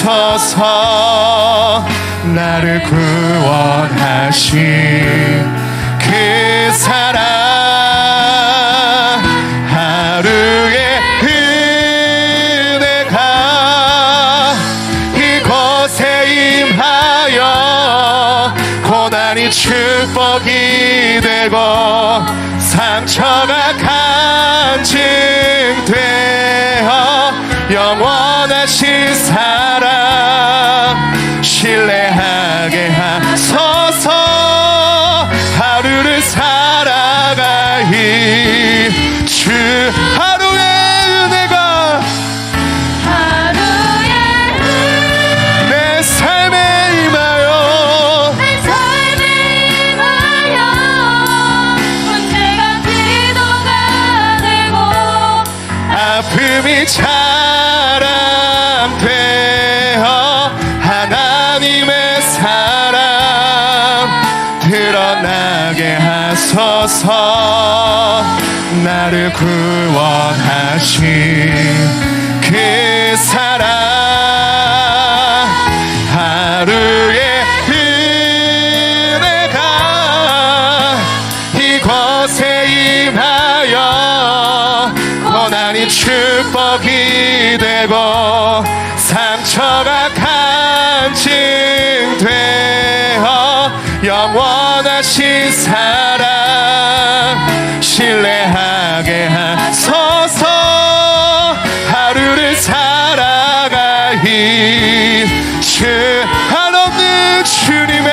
하소서. 나를 구원하신 그 사랑, 하루의 은혜가 이곳에 임하여 고난이 축복이 되고 상처가 간증되어 영원하신 사랑 신뢰하게 하소서. 하루를 살아가이 주 하루의 은혜가 내 삶에 임하여 문제가 기도가 되고 아픔이 자랑되어 하나님의 사랑 드러나게 하소서. 나를 구원하신 그 사랑, 하루의 은혜가 이곳에 임하여 고난이 축복이 되고 상처가 간증되어 영원하신 사랑 신뢰하게 하소서. 하루를 살아가이 주 한없는 주님의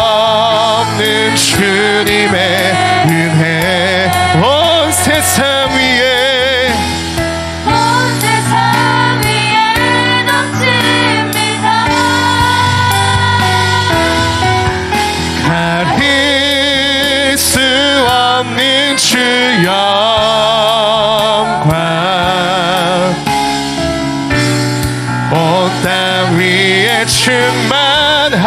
한없는 주님의 은혜 온 세상 위에 온 세상 위에 넘칩니다. 가릴 수 없는 주 영광 온 땅 위에 충만합니다.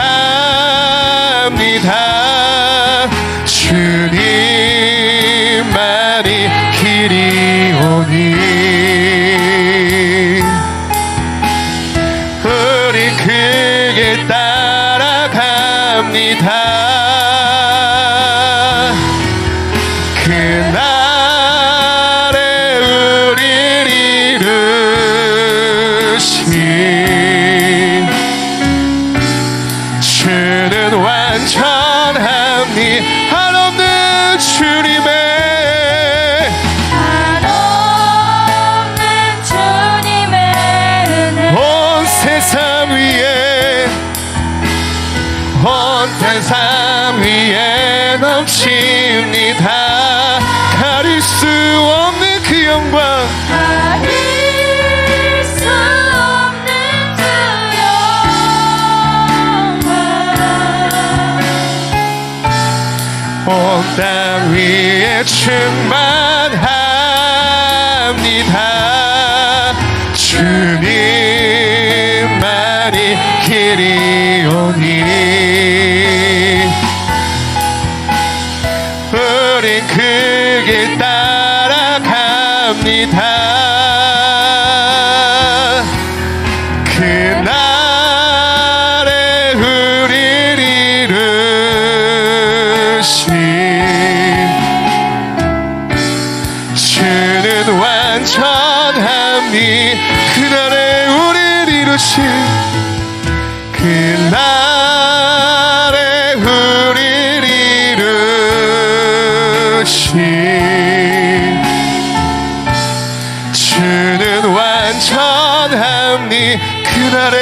주님만이 길이 오니 우리 그 길 따라갑니다. 그날에 우리를 이루신 주는 완전합니다. 한없는 주님의 한없는 주님의 은혜 온 세상 위에 온 세상 위에 넘칩니다. 가릴 수 없는 그 영광 가릴 수 없는 주 영광 온 땅 위에 충만합니다. 주님만이 길이 오니 우린 그 길 따라갑니다. 그날에 우리를 이루신 주는 완전함이 그날에 우리를 이루신 그날에 우리를 이루신 주는 완전함이 그날에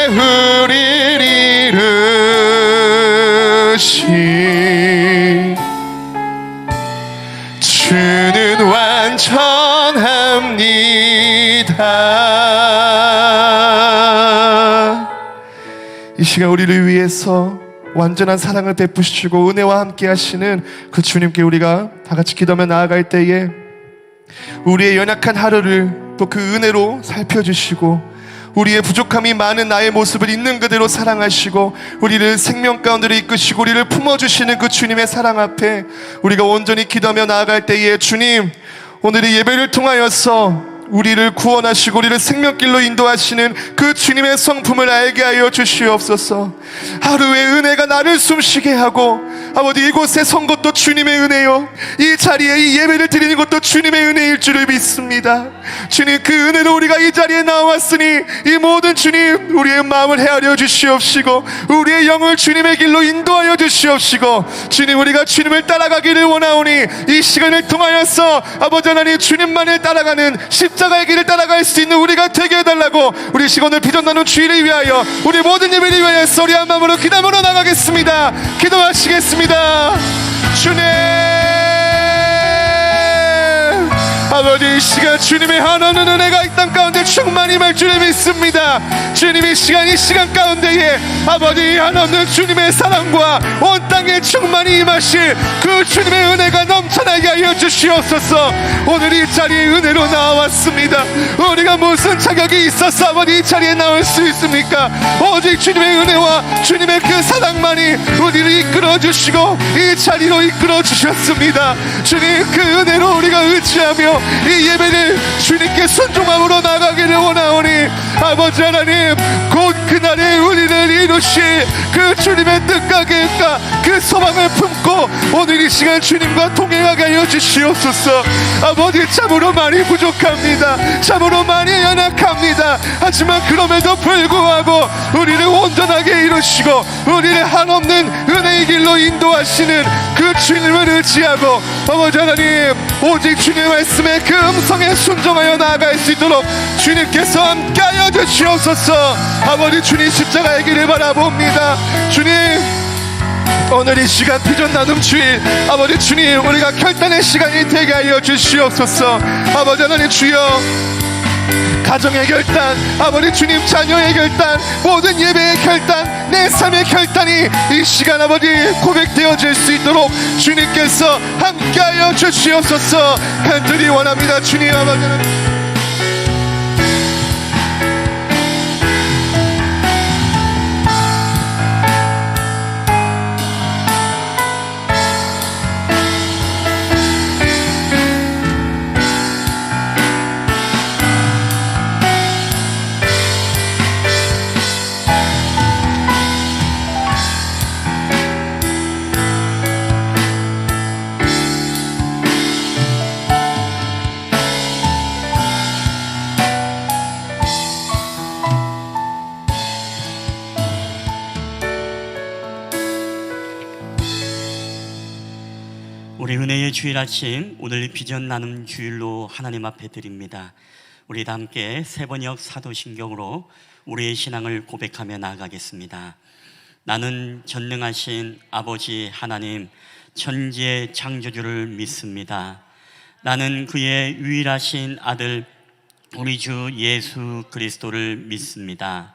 우리를 이루신 주는 완전합니다. 이 시간 우리를 위해서 완전한 사랑을 베푸시고 은혜와 함께 하시는 그 주님께 우리가 다 같이 기도하며 나아갈 때에 우리의 연약한 하루를 또 그 은혜로 살펴주시고 우리의 부족함이 많은 나의 모습을 있는 그대로 사랑하시고 우리를 생명 가운데로 이끄시고 우리를 품어주시는 그 주님의 사랑 앞에 우리가 온전히 기도하며 나아갈 때에 주님, 오늘 이 예배를 통하여서 우리를 구원하시고 우리를 생명길로 인도하시는 그 주님의 성품을 알게 하여 주시옵소서. 하루의 은혜가 나를 숨쉬게 하고 아버지, 이곳에 선 것도 주님의 은혜요, 이 자리에 이 예배를 드리는 것도 주님의 은혜일 줄을 믿습니다. 주님, 그 은혜로 우리가 이 자리에 나왔으니 이 모든 주님, 우리의 마음을 헤아려 주시옵시고 우리의 영을 주님의 길로 인도하여 주시옵시고 주님, 우리가 주님을 따라가기를 원하오니 이 시간을 통하여서 아버지 하나님, 주님만을 따라가는 십자가의 길을 따라갈 수 있는 우리가 되게 해달라고, 우리 시간을 비전 나눈 주의를 위하여 우리 모든 예배를 위하여 우리 한 마음으로 기도하러 나가겠습니다. 기도하시겠습니다. 주님, 아버지, 이 시간 주님의 한없는 은혜가 이 땅 가운데 충만히 임할 줄을 믿습니다. 주님, 이 시간 가운데에 아버지, 한없는 주님의 사랑과 온 땅에 충만히 임하실 그 주님의 은혜가 넘쳐나게 하여 주시옵소서. 오늘 이 자리에 은혜로 나왔습니다. 우리가 무슨 자격이 있어서 아버지 이 자리에 나올 수 있습니까? 오직 주님의 은혜와 주님의 그 사랑만이 우리를 이끌어 주시고 이 자리로 이끌어 주셨습니다. 주님, 그 은혜로 우리가 의지하며 이 예배를 주님께 순종함으로 나가기를 원하오니 아버지 하나님, 곧 그날에 우리를 이루실 그 주님의 뜻과 계획과 그 소망을 품고 오늘 이 시간 주님과 동행하게 하여 주시옵소서. 아버지, 참으로 많이 부족합니다. 참으로 많이 연약합니다. 하지만 그럼에도 불구하고 우리를 온전하게 이루시고 우리를 한없는 은혜의 길로 인도하시는 그 주님을 의지하고 아버지 하나님, 오직 주님의 말씀에 그 음성에 순종하여 나아갈 수 있도록 주님께서 함께하여 주시옵소서. 아버지, 주님 십자가의 길을 바라봅니다. 주님, 오늘 이 시간 비전 나눔 주일, 아버지 주님, 우리가 결단의 시간이 되게 하여 주시옵소서. 아버지 하나님, 주여, 가정의 결단, 아버지 주님, 자녀의 결단, 모든 예배의 결단, 내 삶의 결단이 이 시간 아버지 고백되어질 수 있도록 주님께서 함께하여 주시옵소서. 간절히 원합니다. 주님, 아버지 하나님, 우리 은혜의 주일 아침, 오늘 비전 나눔 주일로 하나님 앞에 드립니다. 우리 다 함께 세번역 사도신경으로 우리의 신앙을 고백하며 나아가겠습니다. 나는 전능하신 아버지 하나님, 천지의 창조주를 믿습니다. 나는 그의 유일하신 아들 우리 주 예수 그리스도를 믿습니다.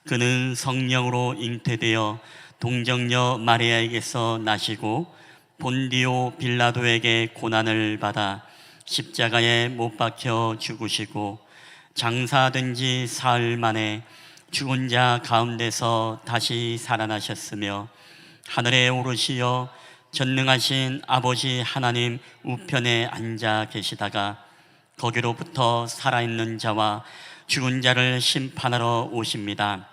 그는 성령으로 잉태되어 동정녀 마리아에게서 나시고 본디오 빌라도에게 고난을 받아 십자가에 못 박혀 죽으시고 장사된 지 사흘 만에 죽은 자 가운데서 다시 살아나셨으며 하늘에 오르시어 전능하신 아버지 하나님 우편에 앉아 계시다가 거기로부터 살아있는 자와 죽은 자를 심판하러 오십니다.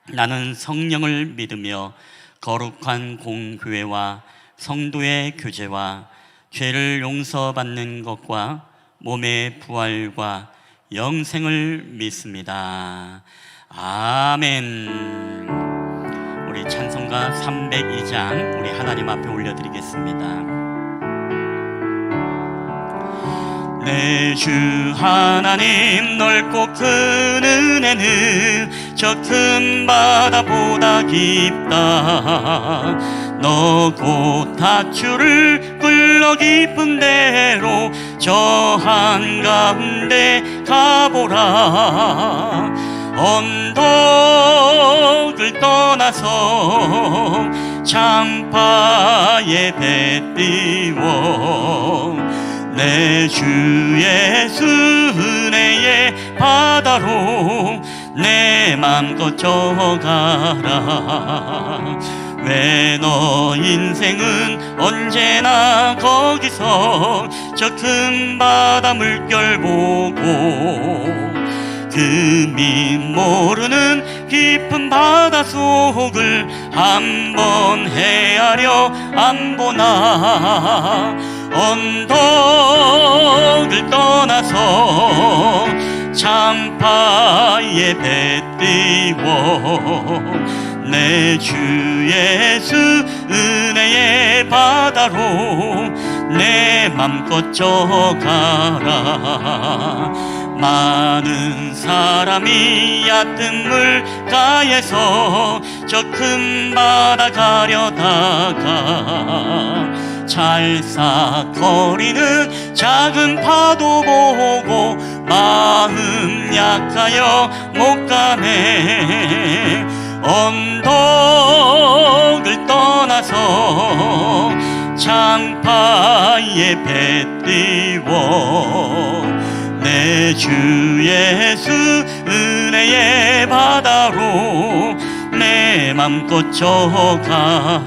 나는 성령을 믿으며 거룩한 공교회와 성도의 교제와 죄를 용서받는 것과 몸의 부활과 영생을 믿습니다. 아멘. 우리 찬송가 302장 우리 하나님 앞에 올려드리겠습니다. 내 주 하나님, 넓고 큰 은혜는 저 큰 바다보다 깊다. 너 곧 다주를 굴러 깊은 대로 저 한가운데 가보라. 언덕을 떠나서 창파에 배 띄워 내 주 예수 은혜의 바다로 내 맘껏 져가라. 왜 너 인생은 언제나 거기서 저 큰 바다 물결 보고 그 밑 모르는 깊은 바다 속을 한번 헤아려 안 보나. 언덕을 떠나서 창파에 배 띄워 내 주 예수 은혜의 바다로 내 맘껏 져가라. 많은 사람이 얕은 물가에서 저 큰 바다 가려다가 찰싹거리는 작은 파도 보고 마음 약하여 못 가네. 언덕을 떠나서 창파에 배 띄워 내 주 예수 은혜의 바다로 내 맘껏 져가라.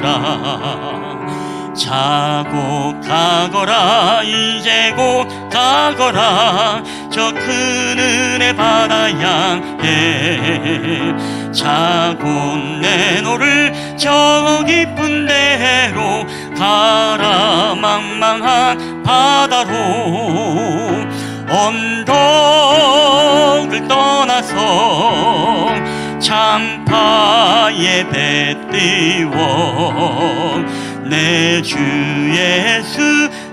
자고 가거라. 이제 곧 가거라. 저 큰 은혜 바다 향해 자고 내 노를 저 깊은 데로 가라. 망망한 바다로 언덕을 떠나서 창파에 배 띄워 내 주 예수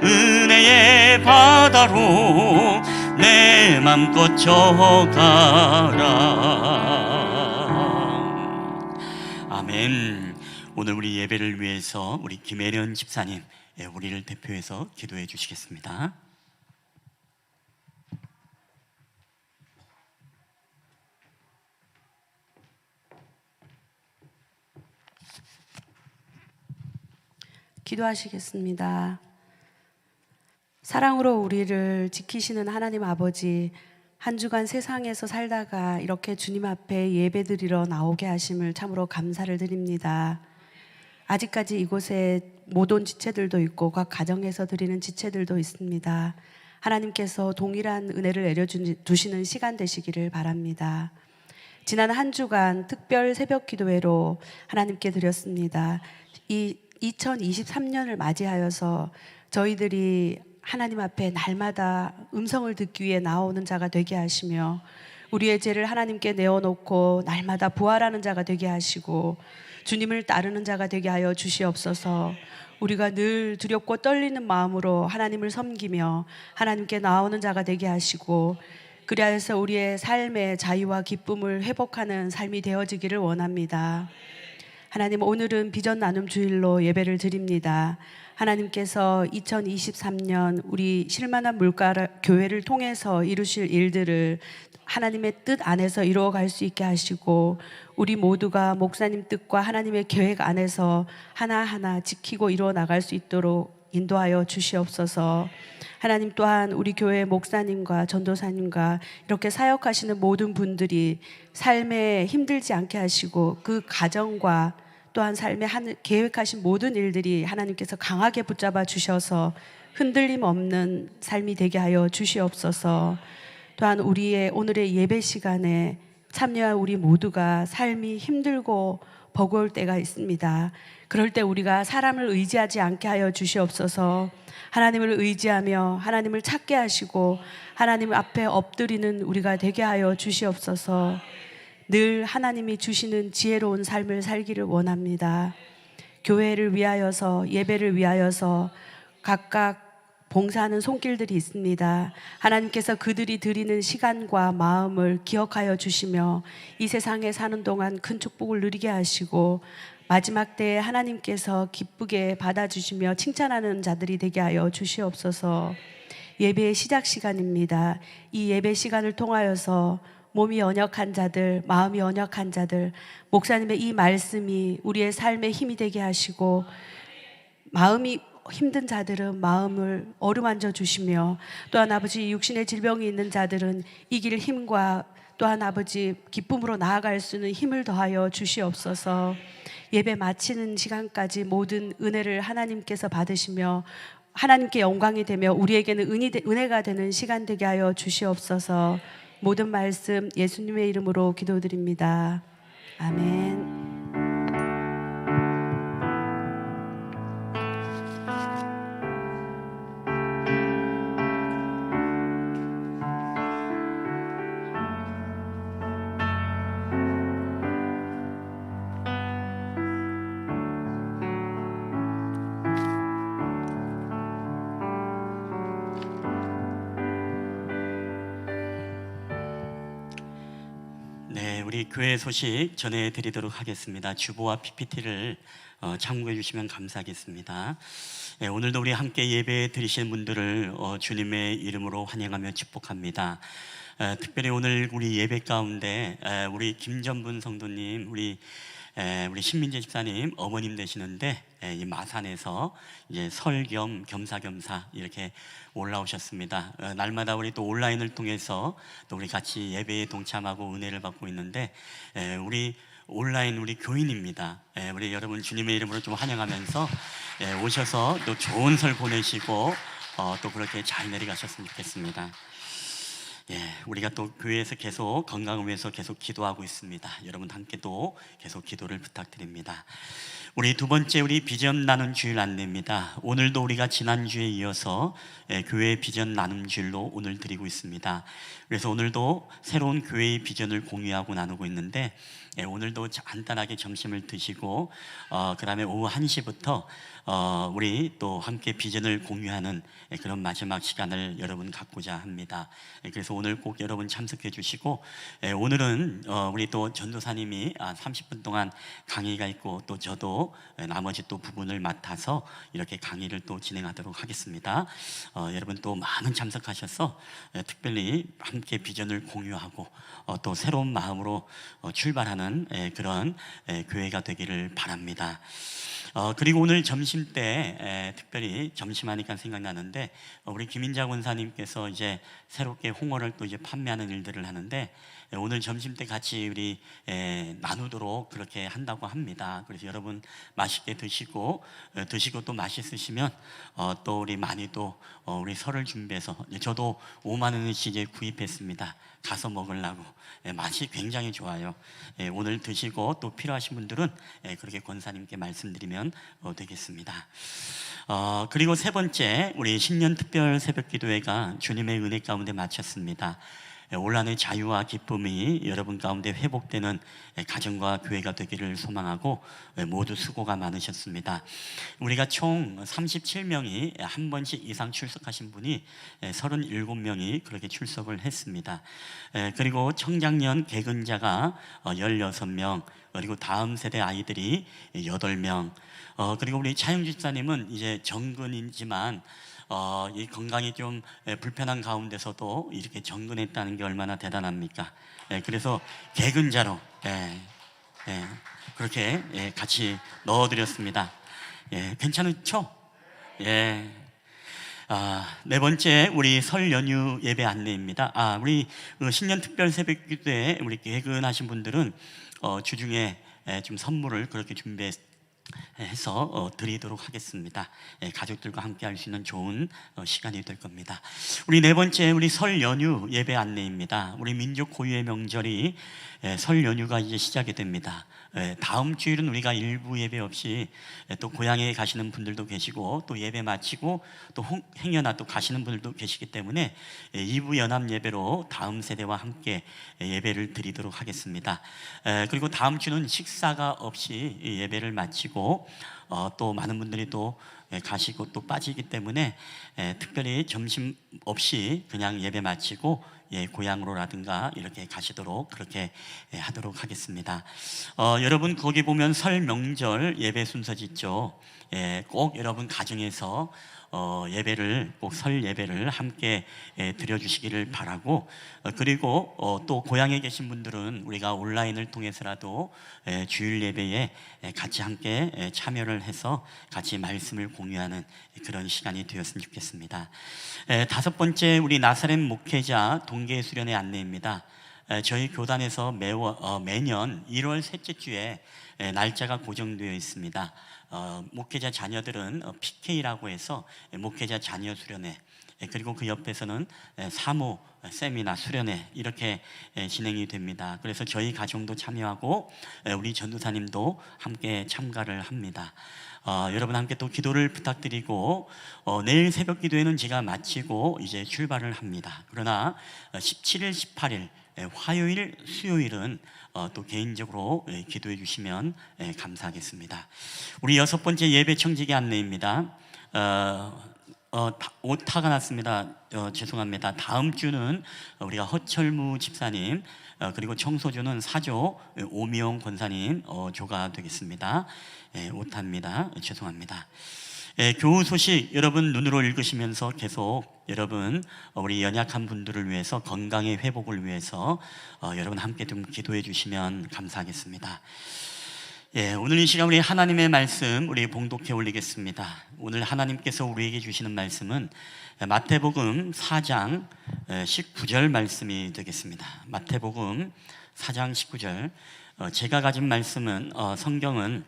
은혜의 바다로 내 맘껏 져가라. 아멘. 오늘 우리 예배를 위해서 우리 김혜련 집사님 우리를 대표해서 기도해 주시겠습니다. 기도하시겠습니다. 사랑으로 우리를 지키시는 하나님 아버지, 한 주간 세상에서 살다가 이렇게 주님 앞에 예배드리러 나오게 하심을 참으로 감사를 드립니다. 아직까지 이곳에 못 온 지체들도 있고 각 가정에서 드리는 지체들도 있습니다. 하나님께서 동일한 은혜를 내려주시는 시간 되시기를 바랍니다. 지난 한 주간 특별 새벽 기도회로 하나님께 드렸습니다. 이 2023년을 맞이하여서 저희들이 하나님 앞에 날마다 음성을 듣기 위해 나오는 자가 되게 하시며 우리의 죄를 하나님께 내어놓고 날마다 부활하는 자가 되게 하시고 주님을 따르는 자가 되게 하여 주시옵소서. 우리가 늘 두렵고 떨리는 마음으로 하나님을 섬기며 하나님께 나오는 자가 되게 하시고 그리하여서 우리의 삶의 자유와 기쁨을 회복하는 삶이 되어지기를 원합니다. 하나님, 오늘은 비전 나눔 주일로 예배를 드립니다. 하나님께서 2023년 우리 실만한 물가 교회를 통해서 이루실 일들을 하나님의 뜻 안에서 이루어갈 수 있게 하시고 우리 모두가 목사님 뜻과 하나님의 계획 안에서 하나하나 지키고 이루어 나갈 수 있도록 인도하여 주시옵소서. 하나님, 또한 우리 교회 목사님과 전도사님과 이렇게 사역하시는 모든 분들이 삶에 힘들지 않게 하시고 그 가정과 또한 삶에 계획하신 모든 일들이 하나님께서 강하게 붙잡아 주셔서 흔들림 없는 삶이 되게 하여 주시옵소서. 또한 우리의 오늘의 예배 시간에 참여한 우리 모두가 삶이 힘들고 버거울 때가 있습니다. 그럴 때 우리가 사람을 의지하지 않게 하여 주시옵소서. 하나님을 의지하며 하나님을 찾게 하시고 하나님 앞에 엎드리는 우리가 되게 하여 주시옵소서. 늘 하나님이 주시는 지혜로운 삶을 살기를 원합니다. 교회를 위하여서, 예배를 위하여서 각각 봉사하는 손길들이 있습니다. 하나님께서 그들이 드리는 시간과 마음을 기억하여 주시며 이 세상에 사는 동안 큰 축복을 누리게 하시고 마지막 때에 하나님께서 기쁘게 받아주시며 칭찬하는 자들이 되게 하여 주시옵소서. 예배의 시작 시간입니다. 이 예배 시간을 통하여서 몸이 연약한 자들, 마음이 연약한 자들, 목사님의 이 말씀이 우리의 삶에 힘이 되게 하시고 마음이 힘든 자들은 마음을 어루만져 주시며 또한 아버지 육신의 질병이 있는 자들은 이길 힘과 또한 아버지 기쁨으로 나아갈 수 있는 힘을 더하여 주시옵소서. 예배 마치는 시간까지 모든 은혜를 하나님께서 받으시며 하나님께 영광이 되며 우리에게는 은혜가 되는 시간 되게 하여 주시옵소서. 모든 말씀 예수님의 이름으로 기도드립니다. 아멘. 네, 우리 교회 소식 전해드리도록 하겠습니다. 주보와 PPT를 참고해 주시면 감사하겠습니다. 오늘도 우리 함께 예배 드리시는 분들을 주님의 이름으로 환영하며 축복합니다. 특별히 오늘 우리 예배 가운데 우리 김전분 성도님, 우리 신민재 집사님 어머님 되시는데 이 마산에서 이제 설 겸 겸사겸사 이렇게 올라오셨습니다. 날마다 우리 또 온라인을 통해서 또 우리 같이 예배에 동참하고 은혜를 받고 있는데 우리 온라인 우리 교인입니다. 우리 여러분 주님의 이름으로 좀 환영하면서 오셔서 또 좋은 설 보내시고 또 그렇게 잘 내려가셨으면 좋겠습니다. 우리가 또 교회에서 계속 건강을 위해서 계속 기도하고 있습니다. 여러분 함께 또 계속 기도를 부탁드립니다. 우리 두 번째 우리 비전 나눔 주일 안내입니다. 오늘도 우리가 지난주에 이어서 교회 비전 나눔 주일로 오늘 드리고 있습니다. 그래서 오늘도 새로운 교회의 비전을 공유하고 나누고 있는데 오늘도 간단하게 점심을 드시고 그 다음에 오후 1시부터 우리 또 함께 비전을 공유하는 그런 마지막 시간을 여러분 갖고자 합니다. 그래서 오늘 꼭 여러분 참석해 주시고 오늘은 우리 또 전도사님이 30분 동안 강의가 있고 또 저도 나머지 또 부분을 맡아서 이렇게 강의를 또 진행하도록 하겠습니다. 여러분 또 많은 참석하셔서 특별히 함께 비전을 공유하고 또 새로운 마음으로 출발하는 그런 교회가 되기를 바랍니다. 그리고 오늘 점심 때 특별히 점심하니까 생각나는데 우리 김인자 권사님께서 이제 새롭게 홍어를 또 이제 판매하는 일들을 하는데 오늘 점심 때 같이 우리 나누도록 그렇게 한다고 합니다. 그래서 여러분 맛있게 드시고 또 맛있으시면 또 우리 많이 또 우리 설을 준비해서 저도 5만 원씩 이제 구입했습니다. 가서 먹으려고. 맛이 굉장히 좋아요. 오늘 드시고 또 필요하신 분들은 그렇게 권사님께 말씀드리면 되겠습니다. 그리고 세 번째 우리 신년 특별 새벽 기도회가 주님의 은혜 가운데 마쳤습니다. 올 한해 자유와 기쁨이 여러분 가운데 회복되는 가정과 교회가 되기를 소망하고 모두 수고가 많으셨습니다. 우리가 총 37명이 한 번씩 이상 출석하신 분이 37명이 그렇게 출석을 했습니다. 그리고 청장년 개근자가 16명, 그리고 다음 세대 아이들이 8명, 그리고 우리 차영 집사님은 이제 정근이지만 이 건강이 좀 불편한 가운데서도 이렇게 정근했다는 게 얼마나 대단합니까? 그래서 개근자로 그렇게 같이 넣어드렸습니다. 괜찮죠? 네 번째 우리 설 연휴 예배 안내입니다. 우리 신년 특별 새벽 기도에 우리 개근하신 분들은 주중에 좀 선물을 그렇게 준비해서 드리도록 하겠습니다. 가족들과 함께 할 수 있는 좋은 시간이 될 겁니다. 우리 네 번째 우리 설 연휴 예배 안내입니다. 우리 민족 고유의 명절이 설 연휴가 이제 시작이 됩니다. 다음 주일은 우리가 일부 예배 없이 또 고향에 가시는 분들도 계시고 또 예배 마치고 또 행여나 또 가시는 분들도 계시기 때문에 2부 연합 예배로 다음 세대와 함께 예배를 드리도록 하겠습니다. 그리고 다음 주는 식사가 없이 예배를 마치고 또 많은 분들이 또 가시고 또 빠지기 때문에 특별히 점심 없이 그냥 예배 마치고 고향으로라든가 이렇게 가시도록 그렇게 하도록 하겠습니다. 여러분 거기 보면 설 명절 예배 순서지 있죠. 꼭 여러분 가정에서 예배를 꼭 설 예배를 함께 드려주시기를 바라고 그리고 또 고향에 계신 분들은 우리가 온라인을 통해서라도 주일 예배에 같이 함께 참여를 해서 같이 말씀을 공유하는 그런 시간이 되었으면 좋겠습니다. 다섯 번째 우리 나사렛 목회자 동계 수련회 안내입니다. 저희 교단에서 매년 1월 셋째 주에 날짜가 고정되어 있습니다. 목회자 자녀들은 PK라고 해서 목회자 자녀 수련회, 그리고 그 옆에서는 사모 세미나 수련회 이렇게 진행이 됩니다. 그래서 저희 가정도 참여하고 우리 전도사님도 함께 참가를 합니다. 여러분 함께 또 기도를 부탁드리고 내일 새벽 기도회는 제가 마치고 이제 출발을 합니다. 그러나 17일, 18일 화요일, 수요일은 또 개인적으로 기도해 주시면 감사하겠습니다. 우리 6번째 예배 청지기 안내입니다. 오타가 났습니다. 죄송합니다. 다음 주는 우리가 허철무 집사님, 그리고 청소주는 사조 오미영 권사님 조가 되겠습니다. 오타입니다. 죄송합니다. 교우 소식 여러분 눈으로 읽으시면서 계속 여러분 우리 연약한 분들을 위해서 건강의 회복을 위해서 여러분 함께 좀 기도해 주시면 감사하겠습니다. 오늘 이 시간 우리 하나님의 말씀 우리 봉독해 올리겠습니다. 오늘 하나님께서 우리에게 주시는 말씀은 마태복음 4장 19절 말씀이 되겠습니다. 마태복음 4장 19절. 제가 가진 말씀은 성경은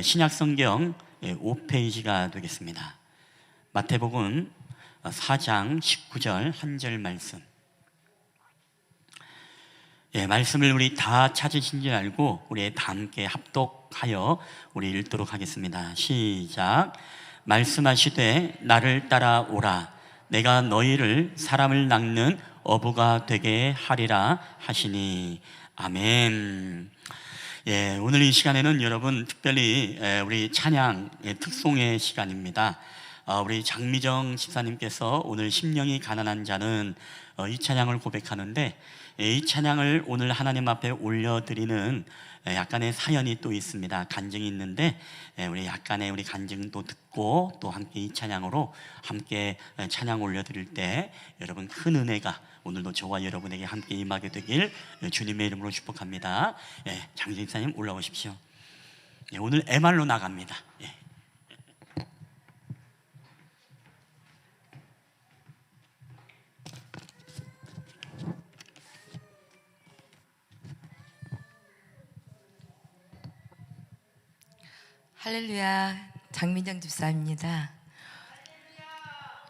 신약성경 5페이지가 되겠습니다. 마태복음 4장 19절 한 절 말씀. 말씀을 우리 다 찾으신 줄 알고 우리 다 함께 합독하여 우리 읽도록 하겠습니다. 시작. 말씀하시되 나를 따라오라. 내가 너희를 사람을 낚는 어부가 되게 하리라 하시니. 아멘. 오늘 이 시간에는 여러분 특별히 우리 찬양 특송의 시간입니다. 우리 장미정 집사님께서 오늘 심령이 가난한 자는 이 찬양을 고백하는데, 이 찬양을 오늘 하나님 앞에 올려드리는 약간의 사연이 또 있습니다. 간증이 있는데 우리 약간의 우리 간증도 듣고 또 함께 이 찬양으로 함께 찬양 올려드릴 때 여러분 큰 은혜가 오늘도 저와 여러분에게 함께 임하게 되길 주님의 이름으로 축복합니다. 장미정 집사님 올라오십시오. 오늘 MR로 나갑니다. 할렐루야, 장민정 집사입니다.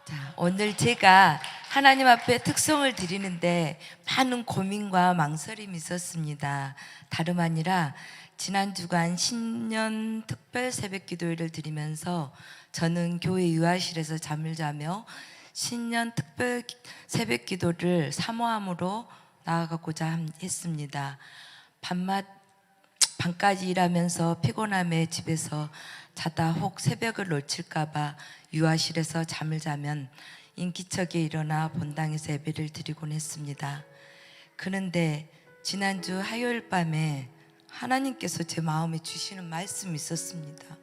자, 오늘 제가 하나님 앞에 특송을 드리는데 많은 고민과 망설임이 있었습니다. 다름 아니라 지난 주간 신년 특별 새벽 기도회를 드리면서 저는 교회 유아실에서 잠을 자며 신년 특별 새벽 기도를 사모함으로 나아가고자 했습니다. 밤까지 일하면서 피곤함에 집에서 자다 혹 새벽을 놓칠까봐 유아실에서 잠을 자면 인기척에 일어나 본당에서 예배를 드리곤 했습니다. 그런데 지난주 화요일 밤에 하나님께서 제 마음에 주시는 말씀이 있었습니다.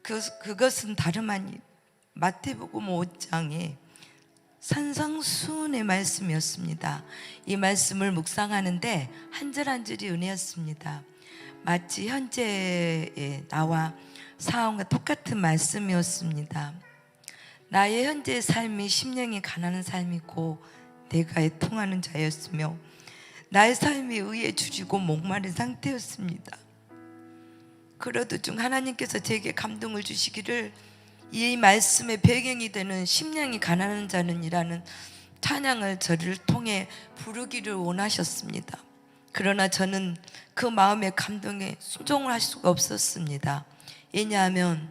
그것은 다름 아닌 마태복음 5장에 산상수훈의 말씀이었습니다. 이 말씀을 묵상하는데 한 절 한 절이 은혜였습니다. 마치 현재의 나와 상황과 똑같은 말씀이었습니다. 나의 현재의 삶이 심령이 가난한 삶이고 내가 애통하는 자였으며 나의 삶이 의에 줄이고 목마른 상태였습니다. 그러던 중 하나님께서 제게 감동을 주시기를 이 말씀의 배경이 되는 심령이 가난한 자는이라는 찬양을 저를 통해 부르기를 원하셨습니다. 그러나 저는 그 마음의 감동에 순종을 할 수가 없었습니다. 왜냐하면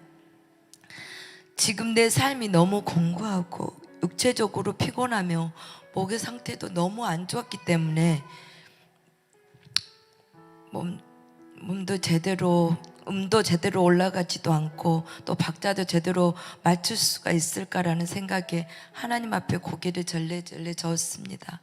지금 내 삶이 너무 공고하고 육체적으로 피곤하며 목의 상태도 너무 안 좋았기 때문에 음도 제대로 올라가지도 않고 또 박자도 제대로 맞출 수가 있을까라는 생각에 하나님 앞에 고개를 절레절레 저었습니다.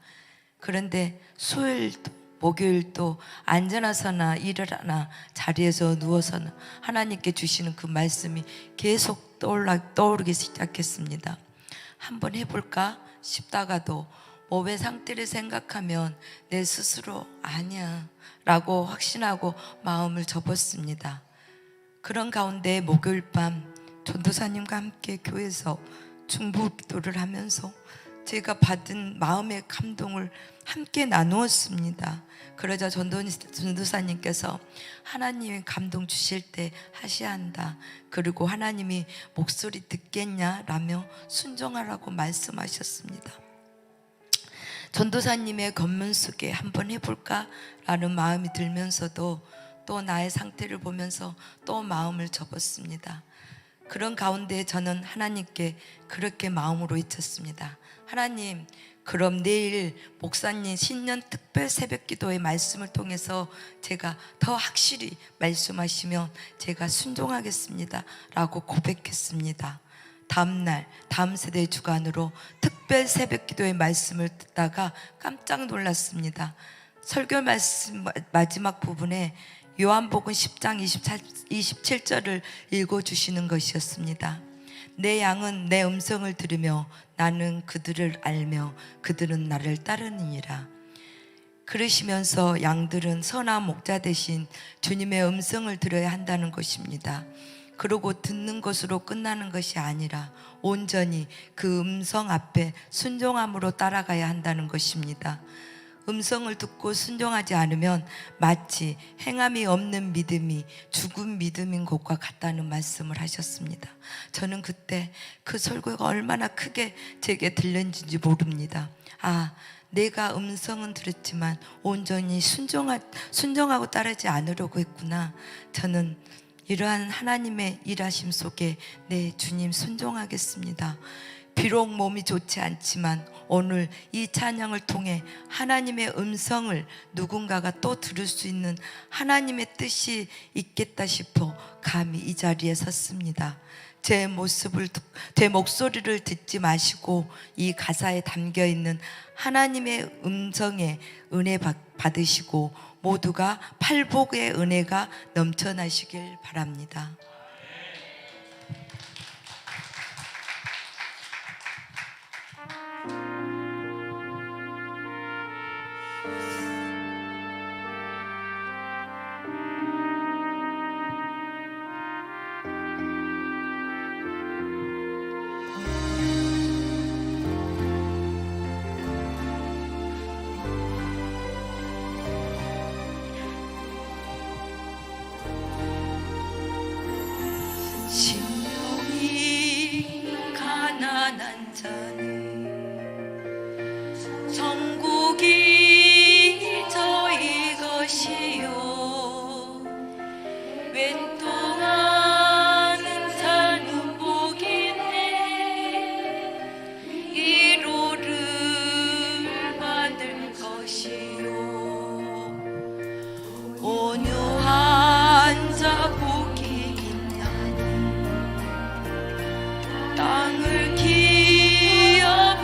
그런데 수요일도 목요일도 앉아나서나 일어나나 자리에서 누워서나 하나님께 주시는 그 말씀이 계속 떠오르기 시작했습니다. 한번 해볼까 싶다가도 몸의 상태를 생각하면 내 스스로 아니야 라고 확신하고 마음을 접었습니다. 그런 가운데 목요일 밤 전도사님과 함께 교회에서 중보 기도를 하면서 제가 받은 마음의 감동을 함께 나누었습니다. 그러자 전도사님께서 하나님이 감동 주실 때 하셔야 한다. 그리고 하나님이 목소리 듣겠냐라며 순종하라고 말씀하셨습니다. 전도사님의 겉문 속에 한번 해볼까라는 마음이 들면서도 또 나의 상태를 보면서 또 마음을 접었습니다. 그런 가운데 저는 하나님께 그렇게 마음으로 외쳤습니다. 하나님, 그럼 내일 목사님 신년 특별 새벽 기도의 말씀을 통해서 제가 더 확실히 말씀하시면 제가 순종하겠습니다 라고 고백했습니다. 다음날 다음 세대 주간으로 특별 새벽 기도의 말씀을 듣다가 깜짝 놀랐습니다. 설교 말씀 마지막 부분에 요한복음 10장 27절을 읽어주시는 것이었습니다. 내 양은 내 음성을 들으며 나는 그들을 알며 그들은 나를 따르느니라. 그러시면서 양들은 선한 목자 대신 주님의 음성을 들어야 한다는 것입니다. 그러고 듣는 것으로 끝나는 것이 아니라 온전히 그 음성 앞에 순종함으로 따라가야 한다는 것입니다. 음성을 듣고 순종하지 않으면 마치 행함이 없는 믿음이 죽은 믿음인 것과 같다는 말씀을 하셨습니다. 저는 그때 그 설교가 얼마나 크게 제게 들렸는지 모릅니다. 아, 내가 음성은 들었지만 온전히 순종하고 따르지 않으려고 했구나. 저는 이러한 하나님의 일하심 속에 내 주님 순종하겠습니다. 비록 몸이 좋지 않지만 오늘 이 찬양을 통해 하나님의 음성을 누군가가 또 들을 수 있는 하나님의 뜻이 있겠다 싶어 감히 이 자리에 섰습니다. 제 목소리를 듣지 마시고 이 가사에 담겨 있는 하나님의 음성에 은혜 받으시고 모두가 팔복의 은혜가 넘쳐나시길 바랍니다. 심령이 가난한 자는 천국이 저희 것이요 외통하는 자는 복이네 위로를 받을 것이요 온유한 자 복이 땅을 기업으로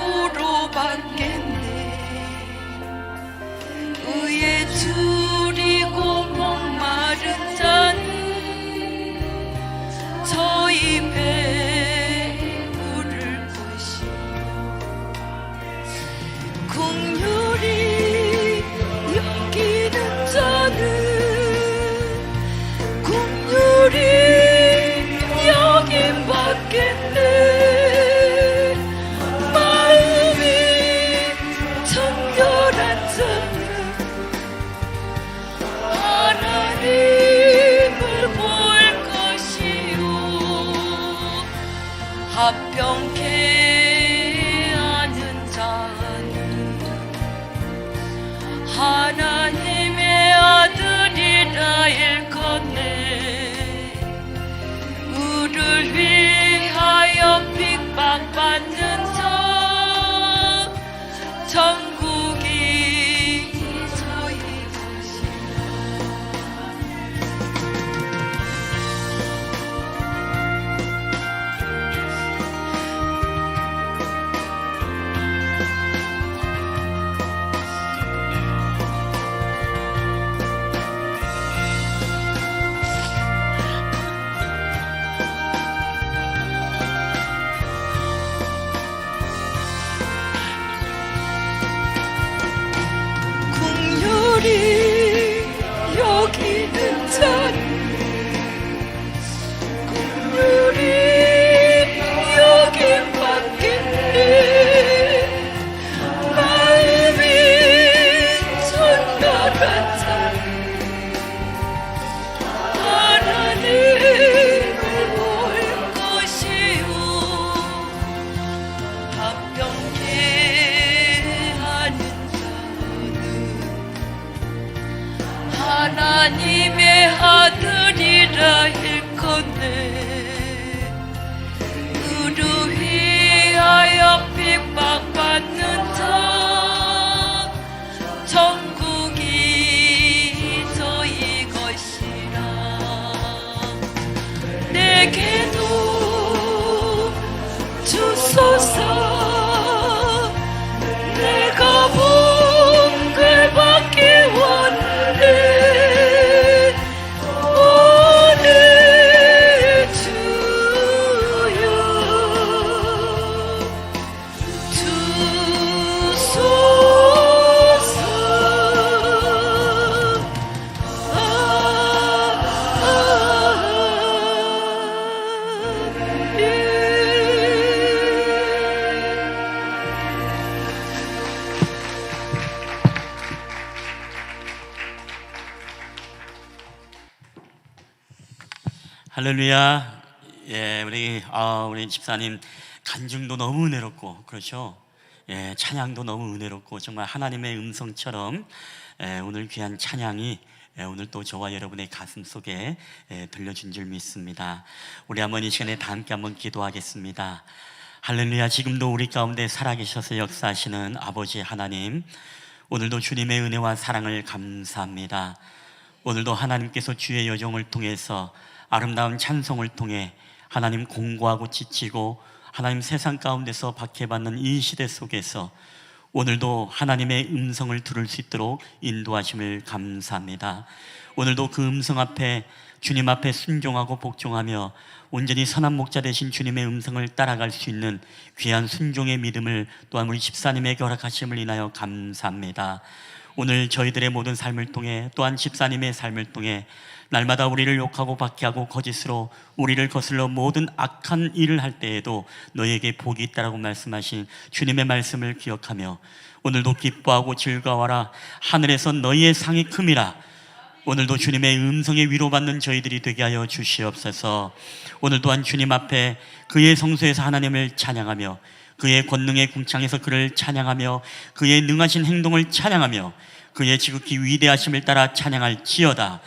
받겠네 의에 줄이고 목마른 자는 저희 배에 부를 것이요 긍휼히 여기는 자는 긍휼히 여김 받겠네 마음이 청결한 자는 하나님을 볼 것이요 합병케 하는 자는 하나님의 아들이라 일컫네 우를 위하여 핍박받는 자 천국이 저희 것이라 하나님의 아들이라 일컫네. 그를 위하여 핍박받는 자 천국이 저희 것이라. 내게도 주소서. 내가 복을 받기 원해. 오늘 주여 주소서. 할렐루야. 예, 우리 집사님 간증도 너무 은혜롭고 그렇죠. 예, 찬양도 너무 은혜롭고 정말 하나님의 음성처럼 오늘 귀한 찬양이 오늘 또 저와 여러분의 가슴 속에 들려준 줄 믿습니다. 우리 한번 이 시간에 다 함께 한번 기도하겠습니다. 할렐루야. 지금도 우리 가운데 살아계셔서 역사하시는 아버지 하나님, 오늘도 주님의 은혜와 사랑을 감사합니다. 오늘도 하나님께서 주의 여정을 통해서 아름다운 찬송을 통해 하나님 공고하고 지치고 하나님 세상 가운데서 박해받는 이 시대 속에서 오늘도 하나님의 음성을 들을 수 있도록 인도하심을 감사합니다. 오늘도 그 음성 앞에 주님 앞에 순종하고 복종하며 온전히 선한 목자 되신 주님의 음성을 따라갈 수 있는 귀한 순종의 믿음을 또한 우리 집사님에게 허락하심을 인하여 감사합니다. 오늘 저희들의 모든 삶을 통해 또한 집사님의 삶을 통해 날마다 우리를 욕하고 박해하고 거짓으로 우리를 거슬러 모든 악한 일을 할 때에도 너에게 복이 있다라고 말씀하신 주님의 말씀을 기억하며 오늘도 기뻐하고 즐거워라. 하늘에서 너희의 상이 큼이라. 오늘도 주님의 음성에 위로받는 저희들이 되게 하여 주시옵소서. 오늘 또한 주님 앞에 그의 성소에서 하나님을 찬양하며 그의 권능의 궁창에서 그를 찬양하며 그의 능하신 행동을 찬양하며 그의 지극히 위대하심을 따라 찬양할지어다.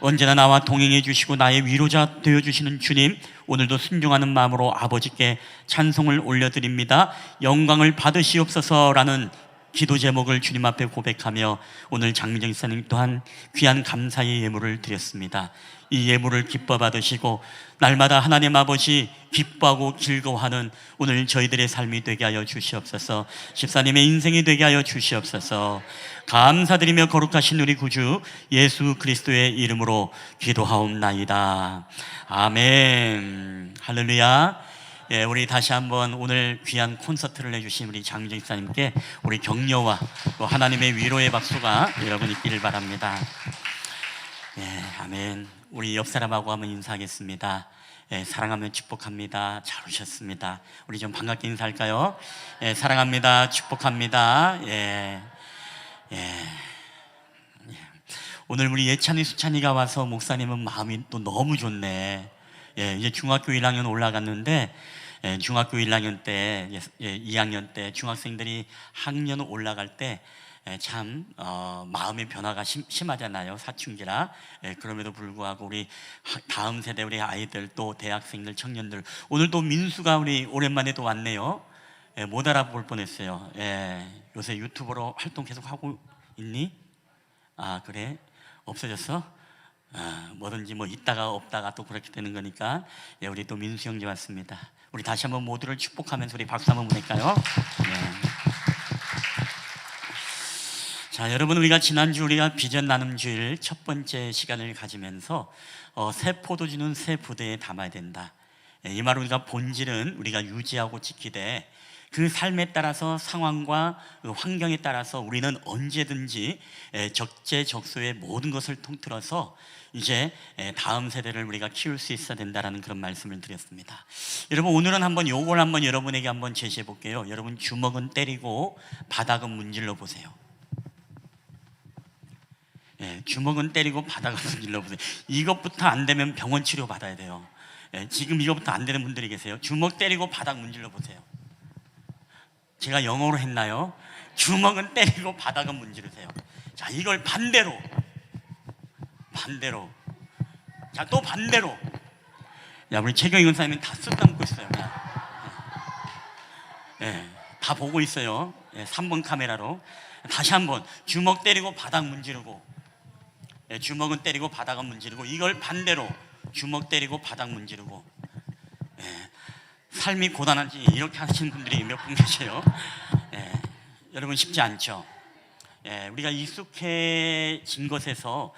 언제나 나와 동행해 주시고 나의 위로자 되어 주시는 주님, 오늘도 순종하는 마음으로 아버지께 찬송을 올려드립니다. 영광을 받으시옵소서라는 기도 제목을 주님 앞에 고백하며 오늘 장민정 집사님 또한 귀한 감사의 예물을 드렸습니다. 이 예물을 기뻐 받으시고 날마다 하나님 아버지 기뻐하고 즐거워하는 오늘 저희들의 삶이 되게 하여 주시옵소서. 집사님의 인생이 되게 하여 주시옵소서. 감사드리며 거룩하신 우리 구주 예수 그리스도의 이름으로 기도하옵나이다. 아멘. 할렐루야. 예, 우리 다시 한번 오늘 귀한 콘서트를 해주신 우리 장민정 집사님께 우리 격려와 또 하나님의 위로의 박수가 여러분 있기를 바랍니다. 예, 아멘. 우리 옆 사람하고 한번 인사하겠습니다. 예, 사랑하며 축복합니다. 잘 오셨습니다. 우리 좀 반갑게 인사할까요? 예, 사랑합니다. 축복합니다. 예. 오늘 우리 예찬이 수찬이가 와서 목사님은 마음이 또 너무 좋네. 예, 이제 중학교 1학년 올라갔는데 중학교 1학년 때 2학년 때 중학생들이 학년 올라갈 때 참 마음의 변화가 심하잖아요. 사춘기라. 그럼에도 불구하고 우리 다음 세대 우리 아이들 또 대학생들 청년들 오늘 또 민수가 우리 오랜만에 또 왔네요. 못 알아볼 뻔했어요. 요새 유튜브로 활동 계속 하고 있니? 아 그래? 없어졌어? 뭐든지 뭐 있다가 없다가 또 그렇게 되는 거니까 우리 또 민수 형제 왔습니다. 우리 다시 한번 모두를 축복하면서 우리 박수 한번 보낼까요? 자, 여러분 우리가 지난주 우리가 비전 나눔 주일 첫 번째 시간을 가지면서 새 포도주는 새 부대에 담아야 된다. 이 말 우리가 본질은 우리가 유지하고 지키되 그 삶에 따라서 상황과 그 환경에 따라서 우리는 언제든지 적재적소의 모든 것을 통틀어서 이제 다음 세대를 우리가 키울 수 있어야 된다라는 그런 말씀을 드렸습니다. 여러분 오늘은 한번 요걸 한번 여러분에게 한번 제시해 볼게요. 여러분 주먹은 때리고 바닥은 문질러 보세요. 주먹은 때리고 바닥은 문질러 보세요. 이것부터 안 되면 병원 치료 받아야 돼요. 지금 이것부터 안 되는 분들이 계세요. 주먹 때리고 바닥 문질러 보세요. 제가 영어로 했나요? 주먹은 때리고 바닥은 문지르세요. 자, 이걸 반대로 반대로. 자, 또 반대로. 야, 우리 최경희 원사님은 다 쓰담고 있어요. 예, 다 보고 있어요. 3번 카메라로. 다시 한번 주먹 때리고 바닥 문지르고, 주먹은 때리고 바닥은 문지르고, 이걸 반대로 주먹 때리고 바닥 문지르고. 삶이 고단한지 이렇게 하시는 분들이 몇 분 계세요. 여러분 쉽지 않죠. 우리가 익숙해진 것에서